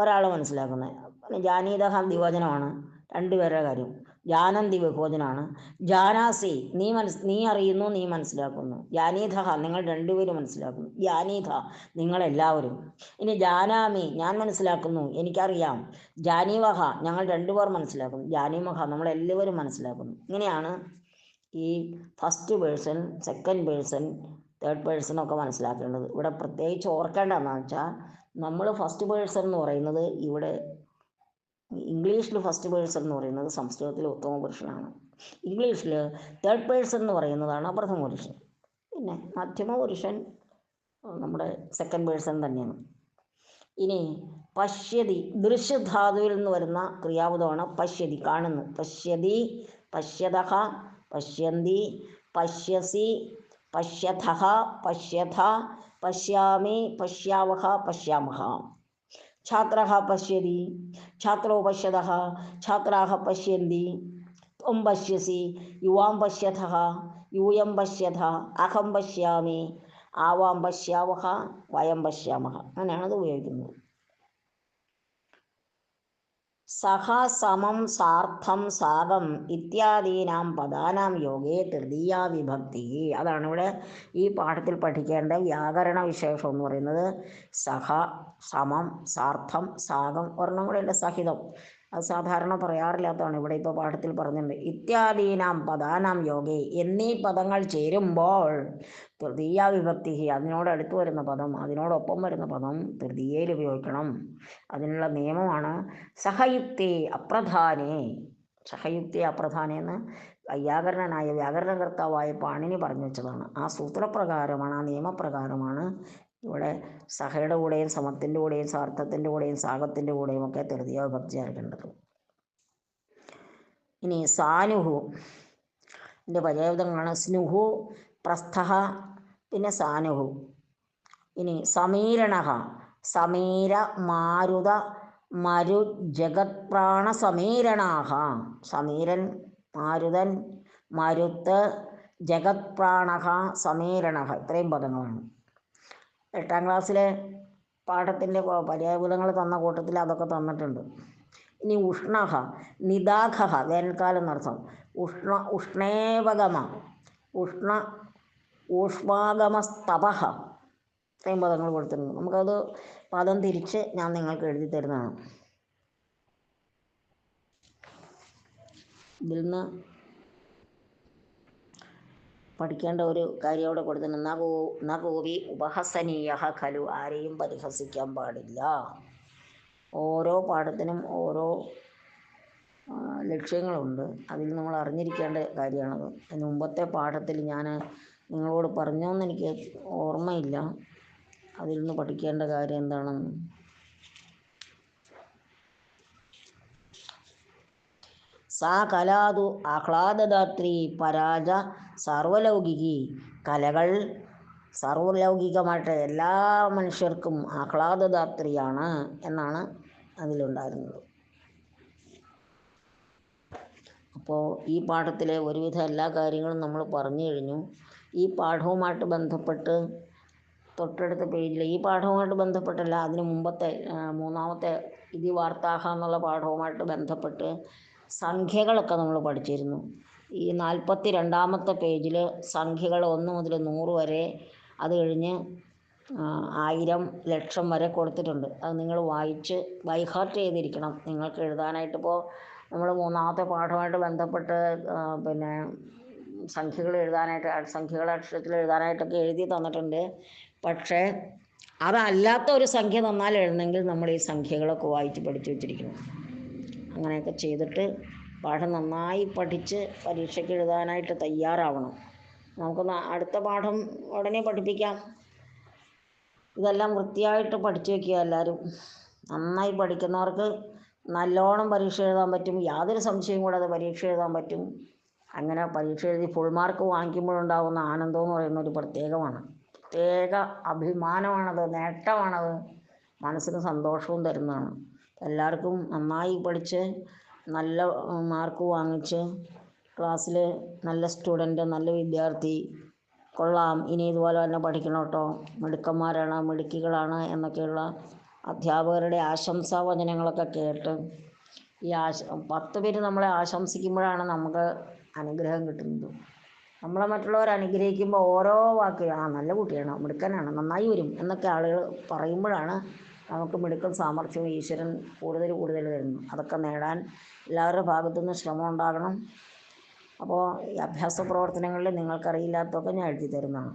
ഒരാൾ മനസ്സിലാക്കുന്നത്, പിന്നെ ജാനീതഹ ദ്വിവചനമാണ്, രണ്ടുപേരുടെ കാര്യം. ജാനന്തി ബഹുവചനമാണ്. ജാനാസി നീ അറിയുന്നു, നീ മനസ്സിലാക്കുന്നു. ജാനീതഹ നിങ്ങൾ രണ്ടുപേരും മനസ്സിലാക്കുന്നു. ജാനീത നിങ്ങളെല്ലാവരും. ഇനി ജാനാമി ഞാൻ മനസ്സിലാക്കുന്നു, എനിക്കറിയാം. ജാനീവഹ ഞങ്ങൾ രണ്ടുപേർ മനസ്സിലാക്കുന്നു. ജാനീമഹ നമ്മളെല്ലാവരും മനസ്സിലാക്കുന്നു. ഇങ്ങനെയാണ് ഈ first person, second person, third person ഒക്കെ മനസ്സിലാക്കേണ്ടത്. ഇവിടെ പ്രത്യേകിച്ച് ഓർക്കേണ്ടതെന്ന് വെച്ചാൽ നമ്മൾ ഫസ്റ്റ് പേഴ്സൺ എന്ന് പറയുന്നത് ഇവിടെ ഇംഗ്ലീഷിൽ ഫസ്റ്റ് പേഴ്സൺ എന്ന് പറയുന്നത് സംസ്കൃതത്തിൽ ഉത്തമ പുരുഷനാണ്. ഇംഗ്ലീഷിൽ തേർഡ് പേഴ്സൺ എന്ന് പറയുന്നതാണ് പ്രഥമ പുരുഷൻ. പിന്നെ മധ്യമ പുരുഷൻ നമ്മുടെ സെക്കൻഡ് പേഴ്സൺ തന്നെയാണ്. ഇനി പശ്യതി ദൃശ്യധാതുവിൽ നിന്ന് വരുന്ന ക്രിയാപദമാണ് പശ്യതി, കാണുന്നു. പശ്യതി, പശ്യതഃ, പശ്യന്തി, പശ്യസി, പശ്യഥഃ, പശ്യഥ, പശ്യാമി, പശ്യാവഹ, പശ്യാമഹ. ഛാത്രഃ പശ്യതി, ഛാത്രോ പശ്യതഃ, ഛാത്രാः പശ്യന്തി, ത്വം പശ്യസി, യുവാം പശ്യഥഃ, യൂയം പശ്യഥ, അഹം പശ്യാമി, ആവാം പശ്യാവഹ, വയം പശ്യാമഹ. അങ്ങനെയാണ് അത് ഉപയോഗിക്കുന്നത്. സഹ, സമം, സാർത്ഥം, സാകം ഇത്യാദീനാം പദാനാം യോഗേ തൃതീയാ വിഭക്തി. അതാണ് ഇവിടെ ഈ പാഠത്തിൽ പഠിക്കേണ്ട വ്യാകരണ വിശേഷം എന്ന് പറയുന്നത്. സഹ, സമം, സാർത്ഥം, സാകം, ഒരെണ്ണം കൂടെ ഉണ്ട് സഹിതം. അത് സാധാരണ പറയാറില്ലാത്തതാണ്, ഇവിടെ ഇപ്പോൾ പാഠത്തിൽ പറഞ്ഞിട്ടുണ്ട്. ഇത്യാദീനാം പദാനാം യോഗേ എന്നീ പദങ്ങൾ ചേരുമ്പോൾ തൃതീയ വിഭക്തി, അതിനോട് അടുത്ത് വരുന്ന പദം, അതിനോടൊപ്പം വരുന്ന പദം തൃതീയയിൽ ഉപയോഗിക്കണം. അതിനുള്ള നിയമമാണ് സഹയുക്തേ അപ്രധാനേ. സഹയുക്തേ അപ്രധാനേ എന്ന് വൈയാകരണനായ വ്യാകരണകർത്താവായ പാണിനി പറഞ്ഞു വെച്ചതാണ്. ആ സൂത്രപ്രകാരമാണ്, ആ നിയമപ്രകാരമാണ് ഇവിടെ സഹയുടെ കൂടെയും സമത്തിൻ്റെ കൂടെയും സാർത്ഥത്തിൻ്റെ കൂടെയും സാഗത്തിൻ്റെ കൂടെയും ഒക്കെ തൃതീയ വിഭക്തി ചേർക്കേണ്ടത്. ഇനി സാനുഹു ഇതിൻ്റെ പര്യായപദങ്ങളാണ് സ്നുഹു, പ്രസ്ഥഃ, പിന്നെ സാനുഹു. ഇനി സമീരണഃ സമീര, മാരുത, മരു, ജഗത്പ്രാണ സമീരണാഹ. സമീരൻ, മാരുതൻ, മരുത്ത്, ജഗത്പ്രാണഃ, സമീരണഃ, ഇത്രയും പദങ്ങളാണ്. 8ാം ക്ലാസ്സിലെ പാഠത്തിൻ്റെ പര്യായപദങ്ങൾ തന്ന കൂട്ടത്തിൽ അതൊക്കെ തന്നിട്ടുണ്ട്. ഇനി ഉഷ്ണഃ, നിദാഘഃ വേനൽക്കാലം എന്നർത്ഥം. ഉഷ്ണേവഗമ, ഉഷ്ണ, ഊഷ്മാഗമസ്തപഃ, ഇത്രയും പദങ്ങൾ കൊടുത്തിട്ടുണ്ട്. നമുക്കത് പദം തിരിച്ച് ഞാൻ നിങ്ങൾക്ക് എഴുതി തരുന്നതാണ്. ഇതിൽ നിന്ന് പഠിക്കേണ്ട ഒരു കാര്യം അവിടെ കൊടുത്തിട്ടുണ്ട്. ന കോപി ഉപഹസനീയ ഖലു, ആരെയും പരിഹസിക്കാൻ പാടില്ല. ഓരോ പാഠത്തിനും ഓരോ ലക്ഷ്യങ്ങളുണ്ട്, അതിൽ നമ്മൾ അറിഞ്ഞിരിക്കേണ്ട കാര്യമാണത്. അതിന് മുമ്പത്തെ പാഠത്തിൽ ഞാൻ നിങ്ങളോട് പറഞ്ഞോന്ന് എനിക്ക് ഓർമ്മയില്ല. അതിൽ നിന്ന് പഠിക്കേണ്ട കാര്യം എന്താണെന്ന്. സാ കലാതു ആഹ്ലാദദാത്രി പരാജ സർവലൗകികി. കലകൾ സർവലൗകികമായിട്ട് എല്ലാ മനുഷ്യർക്കും ആഹ്ലാദദാത്രിയാണ് എന്നാണ് അതിലുണ്ടായിരുന്നത്. അപ്പോൾ ഈ പാഠത്തിലെ ഒരുവിധം എല്ലാ കാര്യങ്ങളും നമ്മൾ പറഞ്ഞു കഴിഞ്ഞു. ഈ പാഠവുമായിട്ട് ബന്ധപ്പെട്ട് തൊട്ടടുത്ത പേജിൽ, ഈ പാഠവുമായിട്ട് ബന്ധപ്പെട്ടല്ല, അതിന് മുമ്പത്തെ 3ാമത്തെ ഇതി വാർത്താഹ എന്നുള്ള പാഠവുമായിട്ട് ബന്ധപ്പെട്ട് സംഖ്യകളൊക്കെ നമ്മൾ പഠിച്ചിരുന്നു. ഈ 42ാമത്തെ പേജിൽ സംഖ്യകൾ 1 മുതൽ 100 വരെ, അത് കഴിഞ്ഞ് 1000, ലക്ഷം വരെ കൊടുത്തിട്ടുണ്ട്. അത് നിങ്ങൾ വായിച്ച് ബൈഹാർട്ട് ചെയ്തിരിക്കണം നിങ്ങൾക്ക് എഴുതാനായിട്ട്. ഇപ്പോൾ നമ്മൾ 3ാമത്തെ പാഠമായിട്ട് ബന്ധപ്പെട്ട് പിന്നെ സംഖ്യകൾ എഴുതാനായിട്ട്, സംഖ്യകൾ അക്ഷരത്തിൽ എഴുതാനായിട്ടൊക്കെ എഴുതി തന്നിട്ടുണ്ട്. പക്ഷേ അതല്ലാത്ത ഒരു സംഖ്യ തന്നാൽ എഴുതണമെങ്കിൽ നമ്മൾ ഈ സംഖ്യകളൊക്കെ വായിച്ച് പഠിച്ചു വെച്ചിരിക്കണം. അങ്ങനെയൊക്കെ ചെയ്തിട്ട് പാഠം നന്നായി പഠിച്ച് പരീക്ഷയ്ക്ക് എഴുതാനായിട്ട് തയ്യാറാവണം. നമുക്കൊന്ന് അടുത്ത പാഠം ഉടനെ പഠിപ്പിക്കാം. ഇതെല്ലാം വൃത്തിയായിട്ട് പഠിച്ചു വയ്ക്കുക എല്ലാവരും. നന്നായി പഠിക്കുന്നവർക്ക് നല്ലോണം പരീക്ഷ എഴുതാൻ പറ്റും. യാതൊരു സംശയവും കൂടാതെ പരീക്ഷ എഴുതാൻ പറ്റും. അങ്ങനെ പരീക്ഷ എഴുതി ഫുൾ മാർക്ക് വാങ്ങിക്കുമ്പോഴുണ്ടാകുന്ന ആനന്ദം എന്ന് പറയുന്ന ഒരു പ്രത്യേക അഭിമാനമാണത്, നേട്ടമാണത്, മനസ്സിന് സന്തോഷവും തരുന്നതാണ്. എല്ലാവർക്കും നന്നായി പഠിച്ച് നല്ല മാർക്ക് വാങ്ങിച്ച് ക്ലാസ്സിൽ നല്ല സ്റ്റുഡൻറ്റ്, നല്ല വിദ്യാർത്ഥി, കൊള്ളാം, ഇനി ഇതുപോലെ തന്നെ പഠിക്കണം കേട്ടോ, മിടുക്കന്മാരാണ്, മിടുക്കികളാണ് എന്നൊക്കെയുള്ള അധ്യാപകരുടെ ആശംസാ വചനങ്ങളൊക്കെ കേട്ട് ഈ 10 പേര് നമ്മളെ ആശംസിക്കുമ്പോഴാണ് നമുക്ക് അനുഗ്രഹം കിട്ടുന്നത്. നമ്മളെ മറ്റുള്ളവർ അനുഗ്രഹിക്കുമ്പോൾ ഓരോ വാക്ക്, നല്ല കുട്ടിയാണ്, മിടുക്കനാണ്, നന്നായി വരും എന്നൊക്കെ ആളുകൾ പറയുമ്പോഴാണ് നമുക്ക് മിടുക്കും സാമർഥ്യവും ഈശ്വരൻ കൂടുതൽ തരുന്നു. അതൊക്കെ നേടാൻ എല്ലാവരുടെ ഭാഗത്തുനിന്ന് ശ്രമം ഉണ്ടാകണം. അപ്പോൾ ഈ അഭ്യാസ പ്രവർത്തനങ്ങളിൽ നിങ്ങൾക്കറിയില്ലാത്തതൊക്കെ ഞാൻ എഴുതി തരുന്നതാണ്.